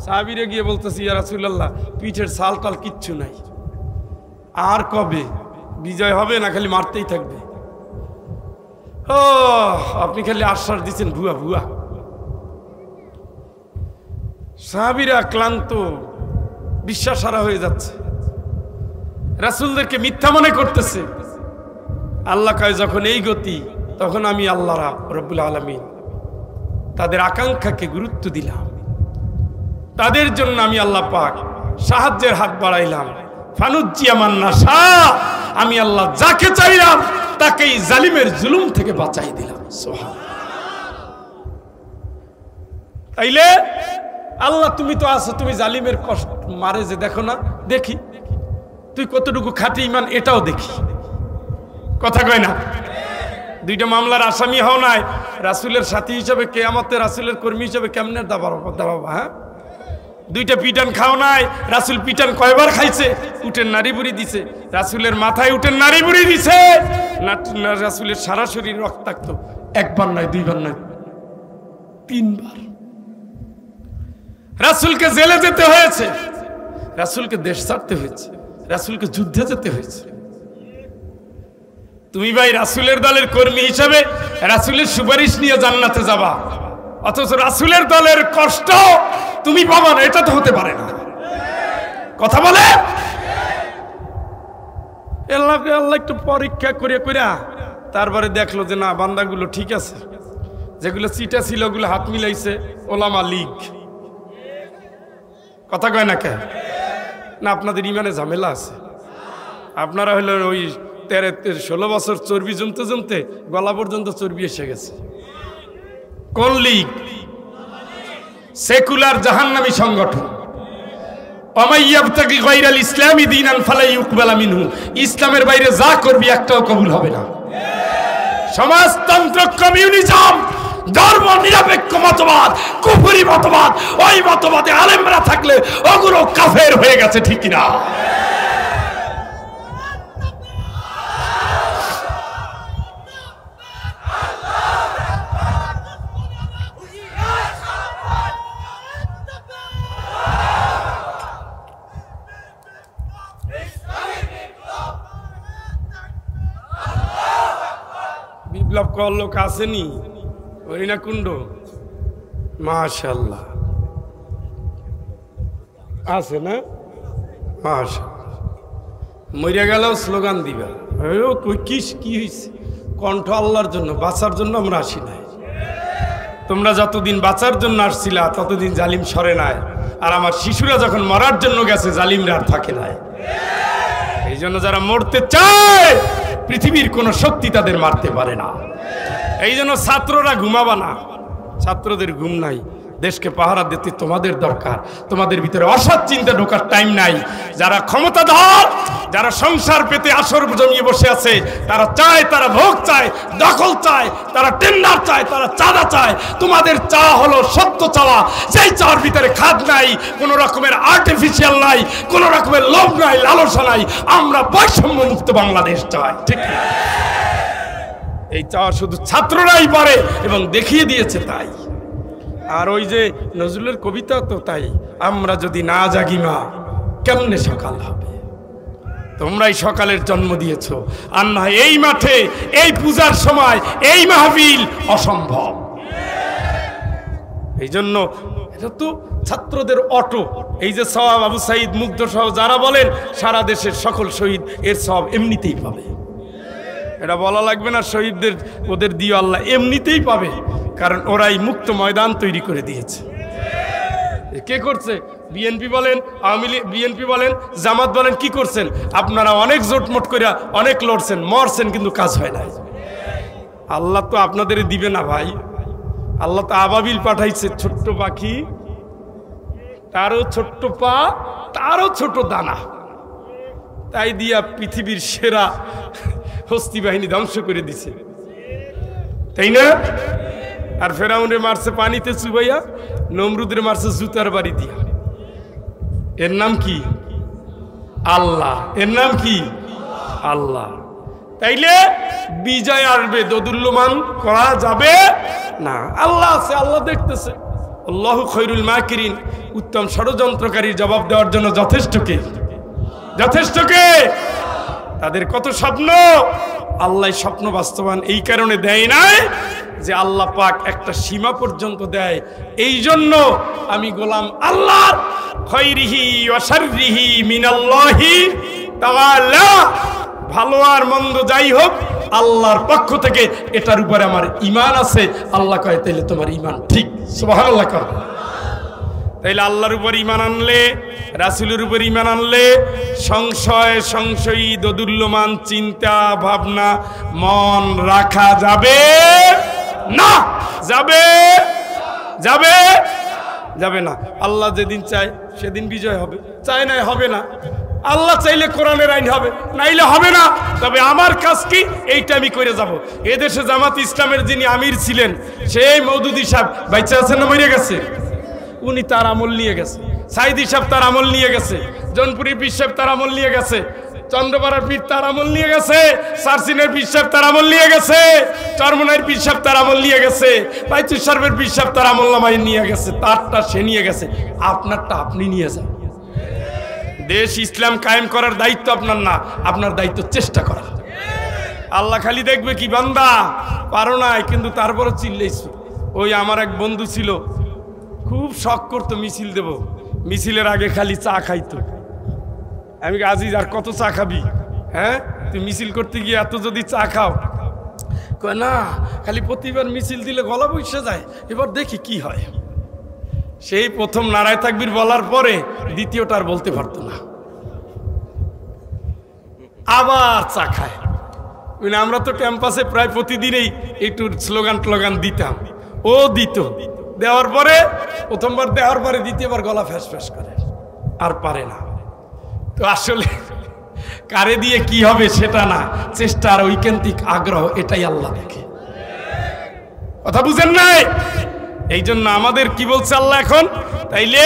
সাহাবীরা গিয়ে বলতেছি, ইয়া রাসূলুল্লাহ, পিঠের ছাল টাল কিচ্ছু নাই, আর কবে বিজয় হবে, না খালি মারতেই থাকবে? ও আপনি খালি আশ্বাস দিচ্ছেন ভুয়া ভুয়া। সাহাবীরা ক্লান্ত, বিশ্বাস হারা হয়ে যাচ্ছে, রাসূলদেরকে মিথ্যা মনে করতেছে। আল্লাহ কয়, যখন এই গতি, তখন আমি আল্লাহ রাব্বুল আলামিন তাদের আকাঙ্ক্ষাকে গুরুত্ব দিলাম, তাদের জন্য আমি আল্লাহ পাক সাহায্যের হাত বাড়াইলাম। ফানুজ্জিয়া মান নাশা, আমি আল্লাহ যাকে চাইলাম তাকেই জালিমের জুলুম থেকে বাঁচাই দিলাম। সুবহানাল্লাহ। তাইলে আল্লাহ তুমি তো আছো, তুমি জালিমের কষ্ট মারে যে দেখো না, দেখি তুই কতটুকু খাঁটি ইমান, এটাও দেখি। কথা কয় না? দুইটা মামলার আসামি হও নাই, রাসূলের সাথী হিসেবে, কিয়ামতে রাসূলের কর্মী হিসেবে কেমনে দাবাবা? হ্যাঁ, দুইটা পিটান খাও নাই, রাসূল পিটান কয়বার খাইছে? উটের নাড়ি বুড়ি দিছে, রাসূলের মাথায় উটের নাড়ি বুড়ি দিছে, না রাসূলের সারা শরীর রক্তাক্ত, একবার নয়, দুইবার নয়, 3 বার। রাসূলকে জেলে যেতে হয়েছে, রাসূলকে দেশ ছাড়তে হয়েছে, রাসূলকে যুদ্ধে যেতে হয়েছে। তুমি ভাই রাসূলের দলের কর্মী হিসাবে রাসূলের সুপারিশ নিয়ে জান্নাতে যাবা, অথচ রাসূলের দলের কষ্ট তুমি পাবা না, এটা তো হতে পারে না। কথা বলে আল্লাহ একটু পরীক্ষা করে তারপরে দেখলো যে না, বান্দাগুলো ঠিক আছে, যেগুলো চিটা ছিল ওগুলো হাত মিলাইছে ওলামা লীগ। কথা কয় না কে? না আপনাদের ইমানে ঝামেলা আছে। আপনারা হলো ওই 16 বছর চর্বি জমতে জমতে গলা পর্যন্ত চর্বি এসে গেছে। কোন লীগ? সেকুলার জাহান্নামী সংগঠন। ইসলামের বাইরে যা করবি একটাও কবুল হবে না। সমাজতন্ত্র, কমিউনিজম, ধর্ম নিরপেক্ষ মতবাদ, কুফরি মতবাদ, ওই মতবাদে আলেমরা থাকলে ওগুলো কাফের হয়ে গেছে, ঠিক না? বিপ্লব কর লোক আসেনি হরিণা কুণ্ড, মাশাআল্লাহ আছে না? মাশাআল্লাহ। মরে গেলেও স্লোগান দিবা, কি হয়েছে? কণ্ঠ আল্লাহর জন্য, বাঁচার জন্য আমরা আসি নাই। তোমরা যতদিন বাঁচার জন্য আসছিলা ততদিন জালিম সরে নাই, আর আমার শিশুরা যখন মরার জন্য গেছে জালিমরা আর থাকে নাই। এই জন্য যারা মরতে চায় পৃথিবীর কোনো শক্তি তাদের মারতে পারে না। এই জন্য ছাত্ররা ঘুমাবা না, ছাত্রদের ঘুম নাই। দেশকে পাহারা দিতে তোমাদের দরকার। তোমাদের ভিতরে অসৎ চিন্তা ঢোকার টাইম নাই। যারা ক্ষমতাধর, যারা সংসার পেতে আসর জমিয়ে বসে আছে, তারা চায়, তারা ভোগ চায়, দখল চায়, তারা টেন্ডার চায়, তারা চাঁদা চায়। তোমাদের চা হলো সত্য চাওয়া, যেই চাওয়ার ভিতরে খাদ নাই, কোনো রকমের আর্টিফিশিয়াল নাই, কোনো রকমের লোভ নাই, লালসা নাই। আমরা বৈষম্য মুক্ত বাংলাদেশ চাই, ঠিক না? এই চাওয়া শুধু ছাত্ররাই পারে এবং দেখিয়ে দিয়েছে তাই। আর ওই যে নজরুলের কবিতা তো তাই, আমরা যদি না জাগি মা কেমনে সকাল হবে। তোমরাই সকালের জন্ম দিয়েছ, আর না এই মাঠে এই পূজার সময় এই মাহফিল অসম্ভব। এই জন্য এটা তো ছাত্রদের অটো। এই যে সওয়াব আবু সাইদ মুগ্ধ সহ যারা বলেন সারা দেশের সকল শহীদ এর সওয়াব এমনিতেই পাবে, এটা বলা লাগবে না। শহীদদের ওদের দিয়ে আল্লাহ এমনিতেই পাবে, কারণ ওরাই মুক্ত ময়দান তৈরি করে দিয়েছে। কে করছে? বিএনপি বলেন, আওয়ামী লীগ, বিএনপি বলেন, জামাত বলেন, কি করছেন আপনারা? অনেক জোটমোট করে অনেক লড়ছেন, মরছেন, কিন্তু কাজ হয় নাই। আল্লাহ তো আপনাদের দিবে না ভাই। আল্লাহ তো আবাবিল পাঠাইছে, ছোট্ট পাখি, তারও ছোট্ট পা, তারও ছোট দানা, তাই দিয়া পৃথিবীর সেরা হস্তি বাহিনী ধ্বংস করে দিছে, তাই না? আর ফেরাউনের মারছে পানিতে চুবাইয়া, নমরুদের মারছে জুতার বাড়ি দিয়া। এর নাম কি? আল্লাহ। এর নাম কি? আল্লাহ। তাইলে বিজয় আসবে, দোদুল্যমান করা যাবে না। আল্লাহ আছে, আল্লাহ দেখতেছে। আল্লাহু খৈরুল মাকিরিন, উত্তম ষড়যন্ত্রকারীর জবাব দেওয়ার জন্য যথেষ্ট কে? যথেষ্ট কে? তাদের কত স্বপ্ন, আল্লাহ স্বপ্ন বাস্তবায়ন এই কারণে দেয় নাই যে আল্লাহ পাক একটা সীমা পর্যন্ত দেয়। এই জন্য আমি গোলাম আল্লাহর, খৈরিহি ওয়া শাররিহি মিনাল্লাহি তাআলা, ভালো আর মন্দ যাই হোক আল্লাহর পক্ষ থেকে, এটার উপরে আমার ঈমান আছে। আল্লাহ কয় তাইলে তোমার ঈমান ঠিক। সুবহানাল্লাহ। তাইলে আল্লাহর উপর ঈমান আনলে, রাসূলের উপর ঈমান আনলে সংশয়ী দোদুল্যমান চিন্তা ভাবনা মন রাখা যাবে না। যাবে না। আল্লাহ যেদিন চায় সেদিন বিজয় হবে, চায় না হবে না। আল্লাহ চাইলে কোরআনের আইন হবে, নাইলে হবে না। তবে আমার কাজ কি, এইটা আমি করে যাব। এদেশে জামাত ইসলামের যিনি আমির ছিলেন, সেই মওদুদি সাহেব বাইচা আছেন না মরে গেছে? উনি তার আমল নিয়ে গেছে। সাইদি সাহেব তার আমল নিয়ে গেছে। জনপুরি পীর সাহেব তার আমল নিয়ে গেছে। চন্দ্রপাড়ার পীর তার আমল নিয়ে গেছে। সারসিনের পীর সাহেব তার আমল নিয়ে গেছে। চরমনাইয়ের পীর সাহেব তার আমল নিয়ে গেছে। বাইতুল শরফের পীর সাহেব তার আমল নামায় নিয়ে গেছে। তারটা সে নিয়ে গেছে, আপনারটা আপনি নিয়ে যান। দেশ ইসলাম কায়েম করার দায়িত্ব আপনার না, আপনার দায়িত্ব চেষ্টা করা। আল্লাহ খালি দেখবে কি বান্দা পারো নাই, কিন্তু তারপরও চিল্লাইছো। ওই আমার এক বন্ধু ছিল, খুব শখ করতো মিছিল দেব, মিছিলের আগে খালি চা খাইতো। আমি আজিজ আর কত চা খাবি, হ্যাঁ তুই মিছিল করতে গিয়ে এত যদি চা খাও? কয় না, খালি প্রতিবার মিছিল দিলে গলা বসে যায়, এবার দেখি কি হয়। সেই প্রথম নারায়ে তাকবীর বলার পরে দ্বিতীয়টা আর বলতে পারতো না, আবার চা খায়। আমরা তো ক্যাম্পাসে প্রায় প্রতিদিনই একটু স্লোগান টোগান দিতাম, ও দিত, দেওয়ার পরে প্রথমবার দেওয়ার পরে দ্বিতীয়বার গলা ফ্যাস ফ্যাস করে, আর পারে না। তো আসলে কারে দিয়ে কি হবে সেটা না, চেষ্টা আর ঐকান্তিক আগ্রহ, এটাই আল্লাহ দেখে। কথা বুঝেন নাই? এই জন্য আমাদের কি বলছে আল্লাহ এখন, তাইলে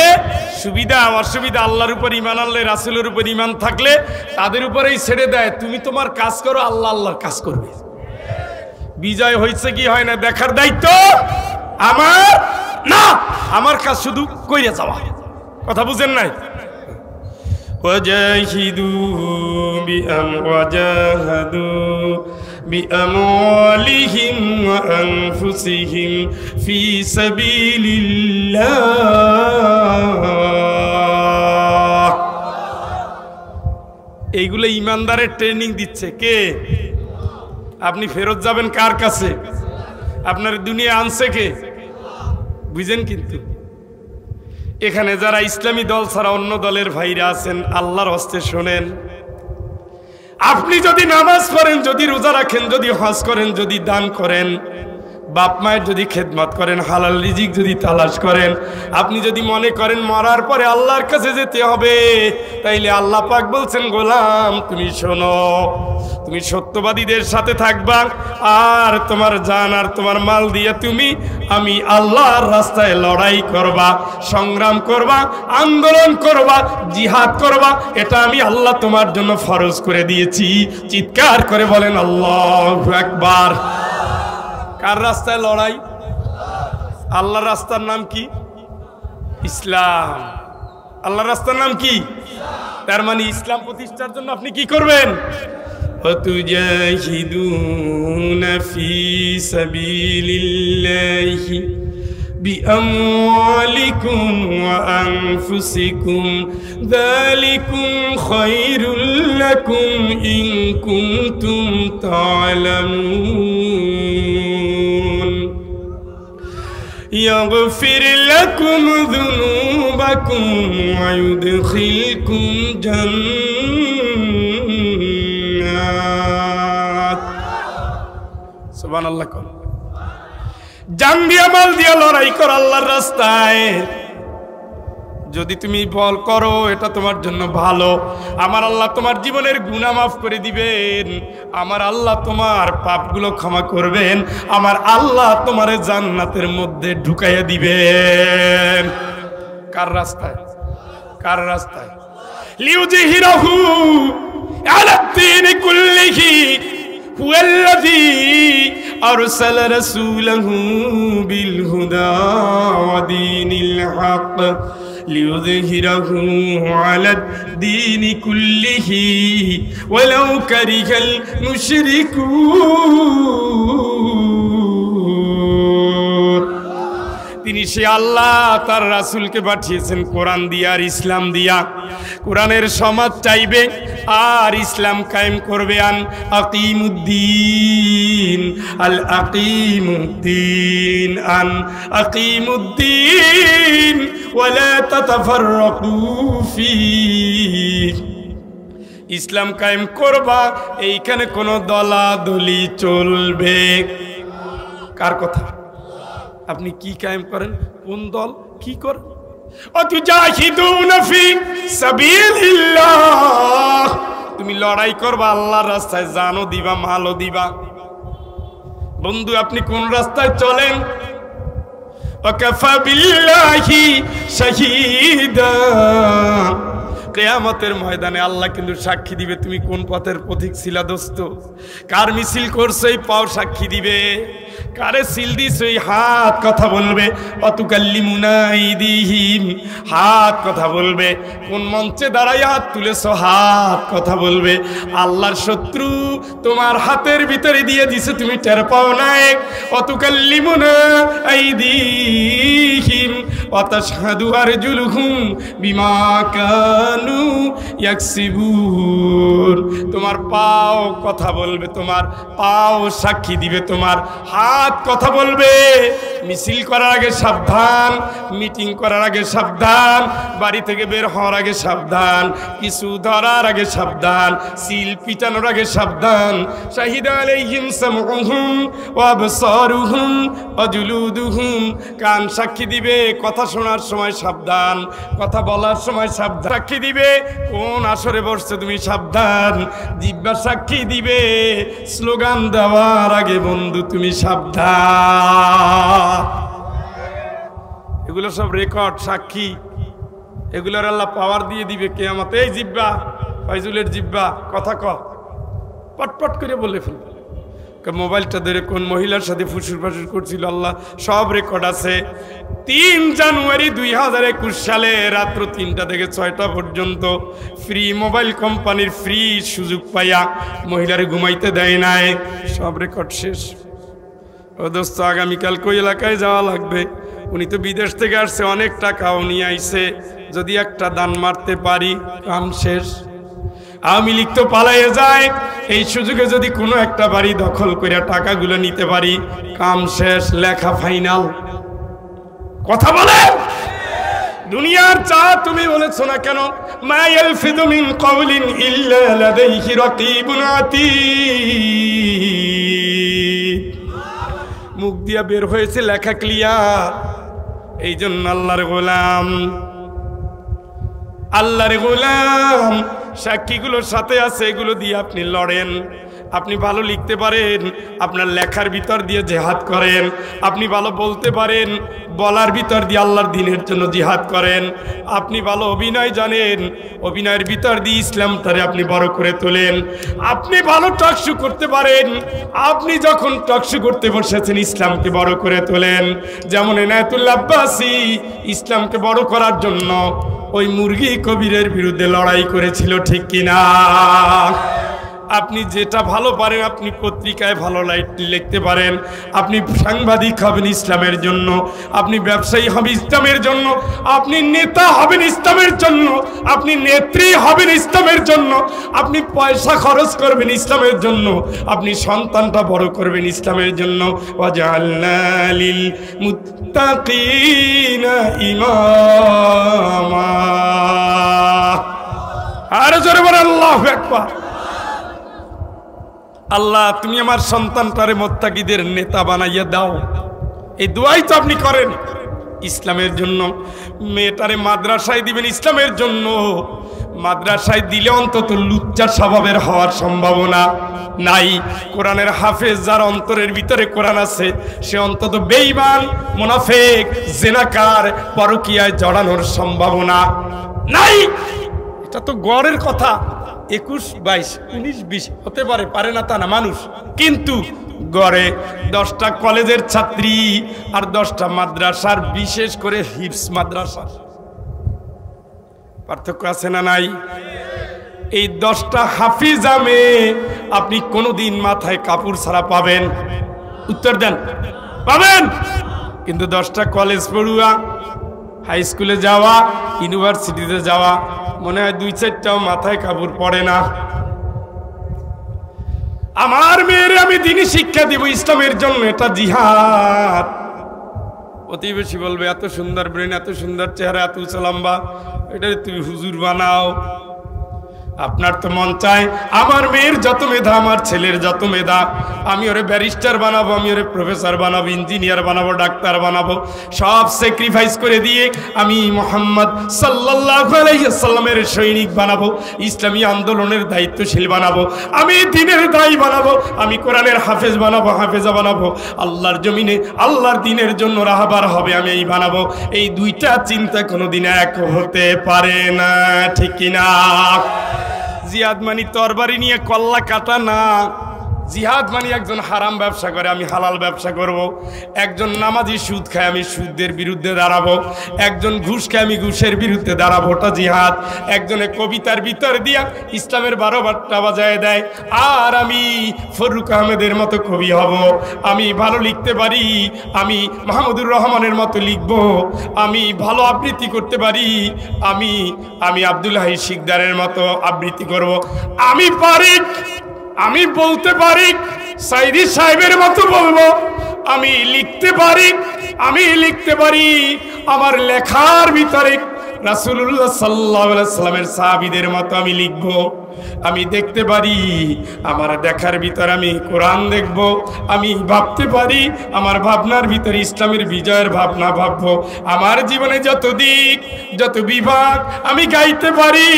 সুবিধা অসুবিধা আল্লাহর উপর ঈমান আনলে, রাসূলের উপর ঈমান থাকলে তাদের উপরেই ছেড়ে দেয়। তুমি তোমার কাজ করো, আল্লাহ আল্লাহর কাজ করবে। বিজয় হয়েছে কি হয় না দেখার দায়িত্ব আমার না, আমার কাজ শুধু কইরে যাওয়া। কথা বুঝেন নাই? بأموالهم وأنفسهم في سبيل الله। এইগুলো ইমানদারের ট্রেনিং দিচ্ছে কে? আপনি ফেরত যাবেন কার কাছে? আপনার দুনিয়া আনছে কে? বুঝেন? কিন্তু এখানে যারা ইসলামী দল ছাড়া অন্য দলের ভাইরা আছেন, আল্লাহর হস্তে শোনেন, আপনি যদি নামাজ পড়েন, যদি রোজা রাখেন, যদি হজ করেন, যদি দান করেন, বাপ মায়ের যদি খেদমত করেন, হালাল রিজিক যদি তালাশ করেন, আপনি যদি মনে করেন মরার পরে আল্লাহর কাছে যেতে হবে, তাইলে আল্লাহ পাক বলছেন, গোলাম তুমি শোনো, তুমি সত্যবাদীদের সাথে থাকবা, আর তোমার জান আর তোমার মাল দিয়ে তুমি আমি আল্লাহর রাস্তায় লড়াই করবা, সংগ্রাম করবা, আন্দোলন করবা, জিহাদ করবা। এটা আমি আল্লাহ তোমার জন্য ফরজ করে দিয়েছি। চিৎকার করে বলেন আল্লাহু আকবার। কার রাস্তায় লড়াই? আল্লাহর রাস্তার নাম কি? ইসলাম। আল্লাহর রাস্তার নাম কি? তার মানে ইসলাম প্রতিষ্ঠার জন্য আপনি কি করবেন? وتجاهدون في سبيل الله بأموالكم وأنفسكم ذلكم خير لكم إن كنتم تعلمون يغفر لكم ذنوبكم ويدخلكم جنات সুবহানাল্লাহ। কোন জান দিয়া মাল দিয়া লড়াই কর আল্লাহর রাস্তায়। যদি তুমি বল করো এটা তোমার জন্য ভালো, আমার আল্লাহ তোমার জীবনের গুনাহ মাফ করে দিবেন, আমার আল্লাহ তোমার পাপগুলো ক্ষমা করবেন, আমার আল্লাহ তোমার জান্নাতের মধ্যে ঢুকাইয়া দিবেন। কার রাস্তায়? কার রাস্তায়? লিউযহিরাহু আলাদ-দীন কুল্লিহি হুয়াল্লাযী আরসালা রাসূলাহু বিল হুদা ওয়া দীনিল হক লিউযহিরাহু আলাদ-দীন কুল্লিহি ওয়ালাউ কারিহাল মুশরিকুন। তিনি সে আল্লাহ তার রাসূলকে পাঠিয়েছেন কোরআন দিয়া আর ইসলাম দিয়া। কোরআনের সমাজ চাইবে আর ইসলাম কায়েম করবে। আন আকিমুদ্দিন, আল আকিমুদ্দিন, আন আকিমুদ্দিন ওয়ালা তাতাফাররাকু ফীহি। ইসলাম কায়েম করবা, এইখানে কোনো দলাদলি চলবে। কার কথা? আপনি কি কায়েম করেন? কোন দল কি করেন? অতুজাহিদুনা ফি সাবিলিল্লাহ, তুমি লড়াই করবা আল্লাহর রাস্তায়, জানও দিবা, মালও দিবা। বন্ধু আপনি কোন রাস্তায় চলেন? ওয়াকাফা বিল্লাহি শাহীদা কিয়ামতের ময়দানে আল্লাহ কিন্তু সাক্ষী দিবে তুমি কোন পথের পথিক ছিলা দোস্ত, কার মিছিল করছো এই পাও সাক্ষী দিবে, কারে সিল দিছো এই হাত কথা বলবে, অতুকাল্লিমুনা আইদিহিম হাত কথা বলবে, কোন মঞ্চে দাঁড়াই হাত তুলেছো হাত কথা বলবে। আল্লাহর শত্রু তোমার হাতের ভিতরে দিয়ে দিছে তুমি টের পাও নাই। অতুকাল্লিমুনা আইদিহিম ওয়া তাশহাদু আরজুলুহুম বিমা কানু ইয়াকসিবুন, তোমার পাও কথা বলবে, তোমার পাও সাক্ষী দিবে, তোমার হাত কথা বলবে। মিছিল করার আগে সাবধান, মিটিং করার আগে সাবধান, বাড়ি থেকে বের হওয়ার আগে সাবধান, কিছু ধরার আগে সাবধান, সিল পিটানোর আগে সাবধান। শাহিদা আলাইহিম সামউহুম ওয়া আবসারুহুম ওয়া জুলুদুহুম, কান সাক্ষী দিবে, কথা শোনার সময় সাবধান, কথা বলার সময় সাবধান, সাক্ষী দিবে কোন আসরে বসছে তুমি সাবধান, জিহ্বা সাক্ষী দিবে, স্লোগান দেওয়ার আগে বন্ধু তুমি সাবধান। এগুলো সব রেকর্ড সাক্ষী, এগুলোর আল্লাহ পাওয়ার দিয়ে দিবে কিয়ামতে। এই জিহ্বা, ফয়জুলের জিহ্বা কথা ক পটপট করে বলে ফেলবে, মোবাইলটা ধরে কোন মহিলার সাথে ফুসুর ফাসুর করছিল আল্লাহ সব রেকর্ড আছে। 3 জানুয়ারি 2021 সালে রাত্র 3টা থেকে 6টা পর্যন্ত ফ্রি মোবাইল কোম্পানির ফ্রি সুযোগ পাইয়া মহিলারে ঘুমাইতে দেয় নাই, সব রেকর্ড শেষ। ও দোস্ত আগামীকাল কই এলাকায় যাওয়া লাগবে, উনি তো বিদেশ থেকে আসছে, অনেক টাকাও নিয়ে আইছে, যদি একটা দান মারতে পারি কাম শেষ। আওয়ামী লীগ তো পালাইয়ে যায়, এই সুযোগে যদি কোনো একটা বাড়ি দখল করে টাকাগুলো নিতে পারি কাম শেষ, লেখা ফাইনাল। কথা বলে দুনিয়ার চা তুমি বলেছো না কেন, মা ইয়ালফিযু মিন কাওলিন ইল্লা লাদাইহি রাকীবুন আতীদ, মুখ দিয়া বের হয়েছে লেখা ক্লিয়ার। এই জন্য আল্লাহর গোলাম, আল্লাহর গোলাম সাক্ষীগুলোর সাথে আছে, এগুলো দিয়ে আপনি লড়েন। আপনি ভালো লিখতে পারেন, আপনার লেখার ভিতর দিয়ে জিহাদ করেন। আপনি ভালো বলতে পারেন, বলার ভিতর দিয়ে আল্লাহর দ্বীনের জন্য জিহাদ করেন। আপনি ভালো অভিনয় জানেন, অভিনয়ের ভিতর দিয়ে ইসলামটারে আপনি বড় করে তোলেন। আপনি ভালো টকশো করতে পারেন, আপনি যখন টকশো করতে বসেছেন ইসলামকে বড় করে তোলেন। যেমন এনায়েতুল্লাহ আব্বাসী ইসলামকে বড় করার জন্য ওই মুরগি কবিরের বিরুদ্ধে লড়াই করেছিল, ঠিক কিনা? আপনি যেটা ভালো পারেন, আপনি পত্রিকায় ভালো লিখতে পারেন, আপনি সাংবাদিক হবেন ইসলামের জন্য, আপনি ব্যবসায়ী হবেন ইসলামের জন্য, আপনি নেতা হবেন ইসলামের জন্য, আপনি নেত্রী হবেন ইসলামের জন্য, আপনি পয়সা খরচ করবেন ইসলামের জন্য, আপনি সন্তানটা বড় করবেন ইসলামের জন্য। ওয়াজআলনা লিল মুত্তাকিনা ইমামা, আর জোরে বলেন আল্লাহু আকবার। আল্লাহ তুমি আমার সন্তানটারে মুত্তাকিদের নেতা বানাইয়া দাও, এই দোয়াই তো আপনি করেন ইসলামের জন্য। মেয়েটারে মাদ্রাসায় দিবেন ইসলামের জন্য, মাদ্রাসায় দিলে অন্তত লুচ্চা স্বভাবের হওয়ার সম্ভাবনা নাই। কোরআনের হাফেজ যার অন্তরের ভিতরে কোরআন আছে, সে অন্তত বেঈমান, মুনাফিক, জিনাকার, পরকীয়ায় জড়ানোর সম্ভাবনা নাই। এটা তো গড়ের কথা, 21, 22, 19, 20 হতে পারে, পারে না তা না মানুষ, কিন্তু গড়ে 10টা কলেজের ছাত্রী আর 10টা মাদ্রাসার, বিশেষ করে হিফজ মাদ্রাসার পার্থক্য আছে না নাই? এই 10টা হাফিজা মেয়ে আপনি কোনোদিন মাথায় কাপড় ছাড়া পাবেন? উত্তর দেন, পাবেন? কিন্তু 10টা কলেজ পড়ুয়া, হাই স্কুলে যাওয়া, ইউনিভার্সিটিতে যাওয়া, মনে হয় 2-4টাও মাথায় কাপড় পড়ে না। আমার মেয়েরে আমি দিনী শিক্ষা দিব ইসলামের জন্য, এটা জিহাদ। প্রতিবেশী বলবে এত সুন্দর ব্রেন, এত সুন্দর চেহারা, এত উঁচা লম্বা, এটা তুই হুজুর বানাও। আপনার তো মন চায় আমার মেয়ের যত মেধা, আমার ছেলের যত মেধা, আমি ওরে ব্যারিস্টার বানাবো, আমি ওরে প্রফেসর বানাবো, ইঞ্জিনিয়ার বানাবো, ডাক্তার বানাবো, সব স্যাক্রিফাইস করে দিয়ে আমি মুহাম্মদ সাল্লাল্লাহু আলাইহি ওয়াসাল্লামের সৈনিক বানাবো, ইসলামী আন্দোলনের দায়িত্বশীল বানাবো, আমি দ্বীনের দায়ী বানাবো, আমি কোরআনের হাফেজ বানাবো, হাফেজা বানাবো, আল্লাহর জমিনে আল্লাহর দ্বীনের জন্য রাহবার হবে, আমি এই বানাবো। এই দুইটা চিন্তা কোনোদিন এক হতে পারে না, ঠিক কিনা? জিহাদ মানি তরবারি নিয়ে কল্লা কাটা না। জিহাদ মানি একজন হারাম ব্যবসা করে, আমি হালাল ব্যবসা করব। একজন নামাজি সুদ খায়, আমি সুদের বিরুদ্ধে দাঁড়াবো। একজন ঘুষ খায়, আমি ঘুষের বিরুদ্ধে দাঁড়াবো, ওটা জিহাদ। একজনে কবিতার ভিতর দিয়া ইসলামের 12 বারটা বাজায় দেয়, আর আমি ফরুক আহমেদের মতো কবি হব। আমি ভালো লিখতে পারি, আমি মাহমুদুর রহমানের মতো লিখব, আমি ভালো আবৃত্তি করতে পারি, আমি আব্দুল হাই শিকদারের মতো আবৃত্তি করব। আমি পারি, আমি বলতে পারি, সাইদি সাহেবের মতো বলবো, আমি লিখতে পারি, আমার লেখার ভিতরে রাসূলুল্লাহ সাল্লাল্লাহু আলাইহি ওয়াসাল্লামের সাহাবীদের মতো আমি লিখব। আমি দেখতে পারি, আমার দেখার ভিতর আমি কোরআন দেখব। আমি ভাবতে পারি, আমার ভাবনার ভিতরে ইসলামের বিজয়ের ভাবনা ভাববো। আমার জীবনে যত দিক, যত বিভাগ, আমি গাইতে পারি।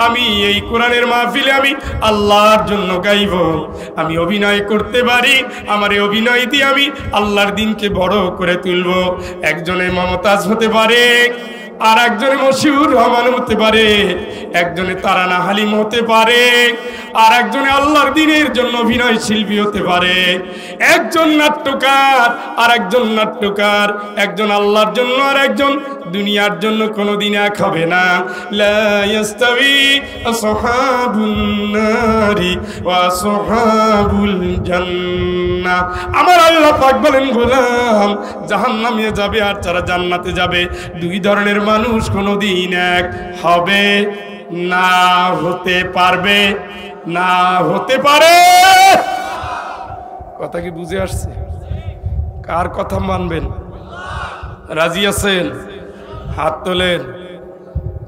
আমি এই কোরআনের মাহফিলে আমি আল্লাহর জন্য গাইব। আমি অভিনয় করতে পারি, আমার এই অভিনয় দিয়ে আমি আল্লাহর দ্বীনকে বড় করে তুলব। একজনে মমতাজ হতে পারে, আর একজনে মশিউর রহমান হতে পারে, একজনে তারানা হালিম হতে পারে, আর একজনে আল্লাহর দ্বীনের জন্য অভিনয় শিল্পী হতে পারে। একজন নাট্যকার আর একজন নাট্যকার, একজন আল্লাহর জন্য আর একজন দুনিয়ার জন্য কোনোদিন এক হবে না। লা ইয়াস্তাবি আসহাবুন নারি ওয়া আসহাবুল জান্নাহ। আমার আল্লাহ পাক বলেন, গোলাম জাহান্নামে যাবে আর যারা জান্নাতে যাবে, দুই ধরনের মানুষ কোনোদিন এক হবে না, হতে পারবে না, হতে পারে। কথা কি বুঝে আসছে? কার কথা মানবেন? রাজি আছেন? হাত তোলেন,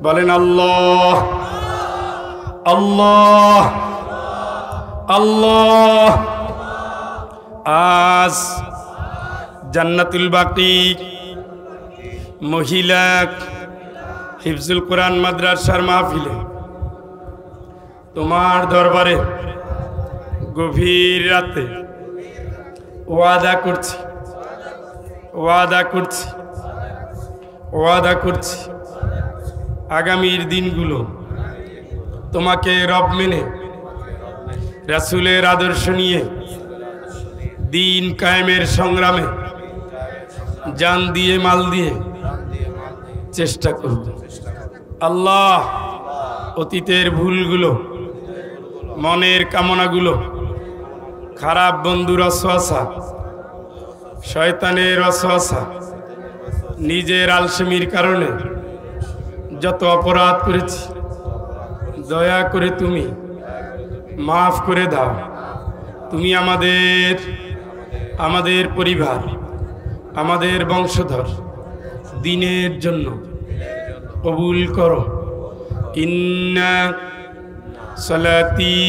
বলেন আল্লাহ আল্লাহ আল্লাহ। আজ জান্নাতুল বাকি মহিলা হিফজুল কোরআন মাদ্রাসার মাহফিলে তোমার দরবারে গভীর রাতে ওয়াদা করছি আগামীর দিনগুলো তোমাকে রব মেনে রাসূলের আদর্শ নিয়ে দিন কায়েমের সংগ্রামে জান দিয়ে মাল দিয়ে চেষ্টা করব। আল্লাহ, অতীতের ভুলগুলো, মনের কামনাগুলো, খারাপ বন্ধুর ওয়াসওয়াসা, শয়তানের ওয়াসওয়াসা, নিজের আলসেমির কারণে যত অপরাধ করেছি, দয়া করে তুমি মাফ করে দাও। তুমি আমাদের পরিবার, আমাদের বংশধর দ্বীনের জন্য কবুল করো। ইন্না সালাতি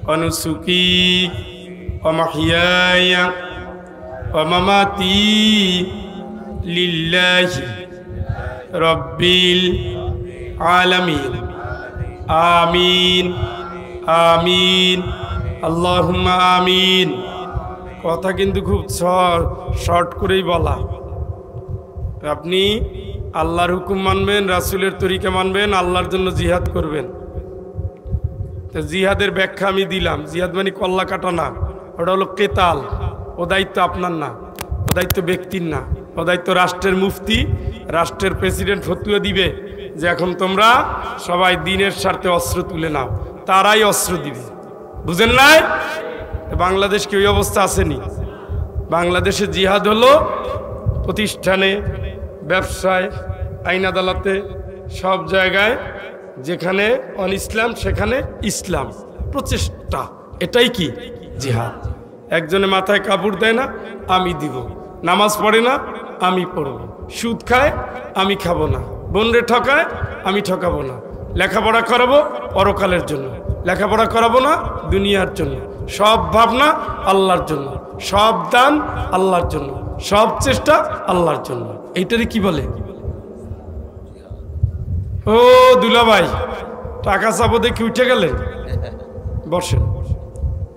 ওয়া নুসুকি ওয়া মাহইয়ায়া ওয়া মামাতি লিল্লাহি রাব্বিল আলামিন। আমিন আমিন আল্লাহুম্মা আমিন। কথা কিন্তু খুব শর্ট করেই বলা। আপনি আল্লাহর হুকুম মানবেন, রাসূলের তরিকা মানবেন, আল্লাহর জন্য জিহাদ করবেন। তো জিহাদের ব্যাখ্যা আমি দিলাম। জিহাদ মানে কল্লা কাটা না, ওটা হলো কেতাল। ও দায়িত্ব আপনার না, ও দায়িত্ব ব্যক্তির না, ও দায়িত্ব রাষ্ট্রের মুফতি, রাষ্ট্রের প্রেসিডেন্ট ফতুয়া দিবে যে এখন তোমরা সবাই দ্বীনের স্বার্থে অস্ত্র তুলে নাও, তারাই অস্ত্র দিবে। বুঝেন নাই? বাংলাদেশ কি ওই অবস্থা আসেনি? বাংলাদেশে জিহাদ হলো প্রতিষ্ঠানে, ব্যবসায়, আইন আদালতে, সব জায়গায় যেখানে অন ইসলাম সেখানে ইসলাম প্রচেষ্টা, এটাই কি জিহাদ। একজনে মাথায় কাপড় দেয় না, আমি দিব। নামাজ পড়ে না, আমি পড়ব। সুদ খায়, আমি খাবো না। বোনরে ঠকায়, আমি ঠকাবো না। লেখাপড়া করাবো পরকালের জন্য, লেখাপড়া করাবো না দুনিয়ার জন্য। সব ভাবনা আল্লাহর জন্য, সব দান আল্লাহর জন্য, সব চেষ্টা আল্লাহর জন্য। এইটারই কি বলে? ও দুলাভাই, টাকা চাবো দেখে উঠে গেলেন, বসেন।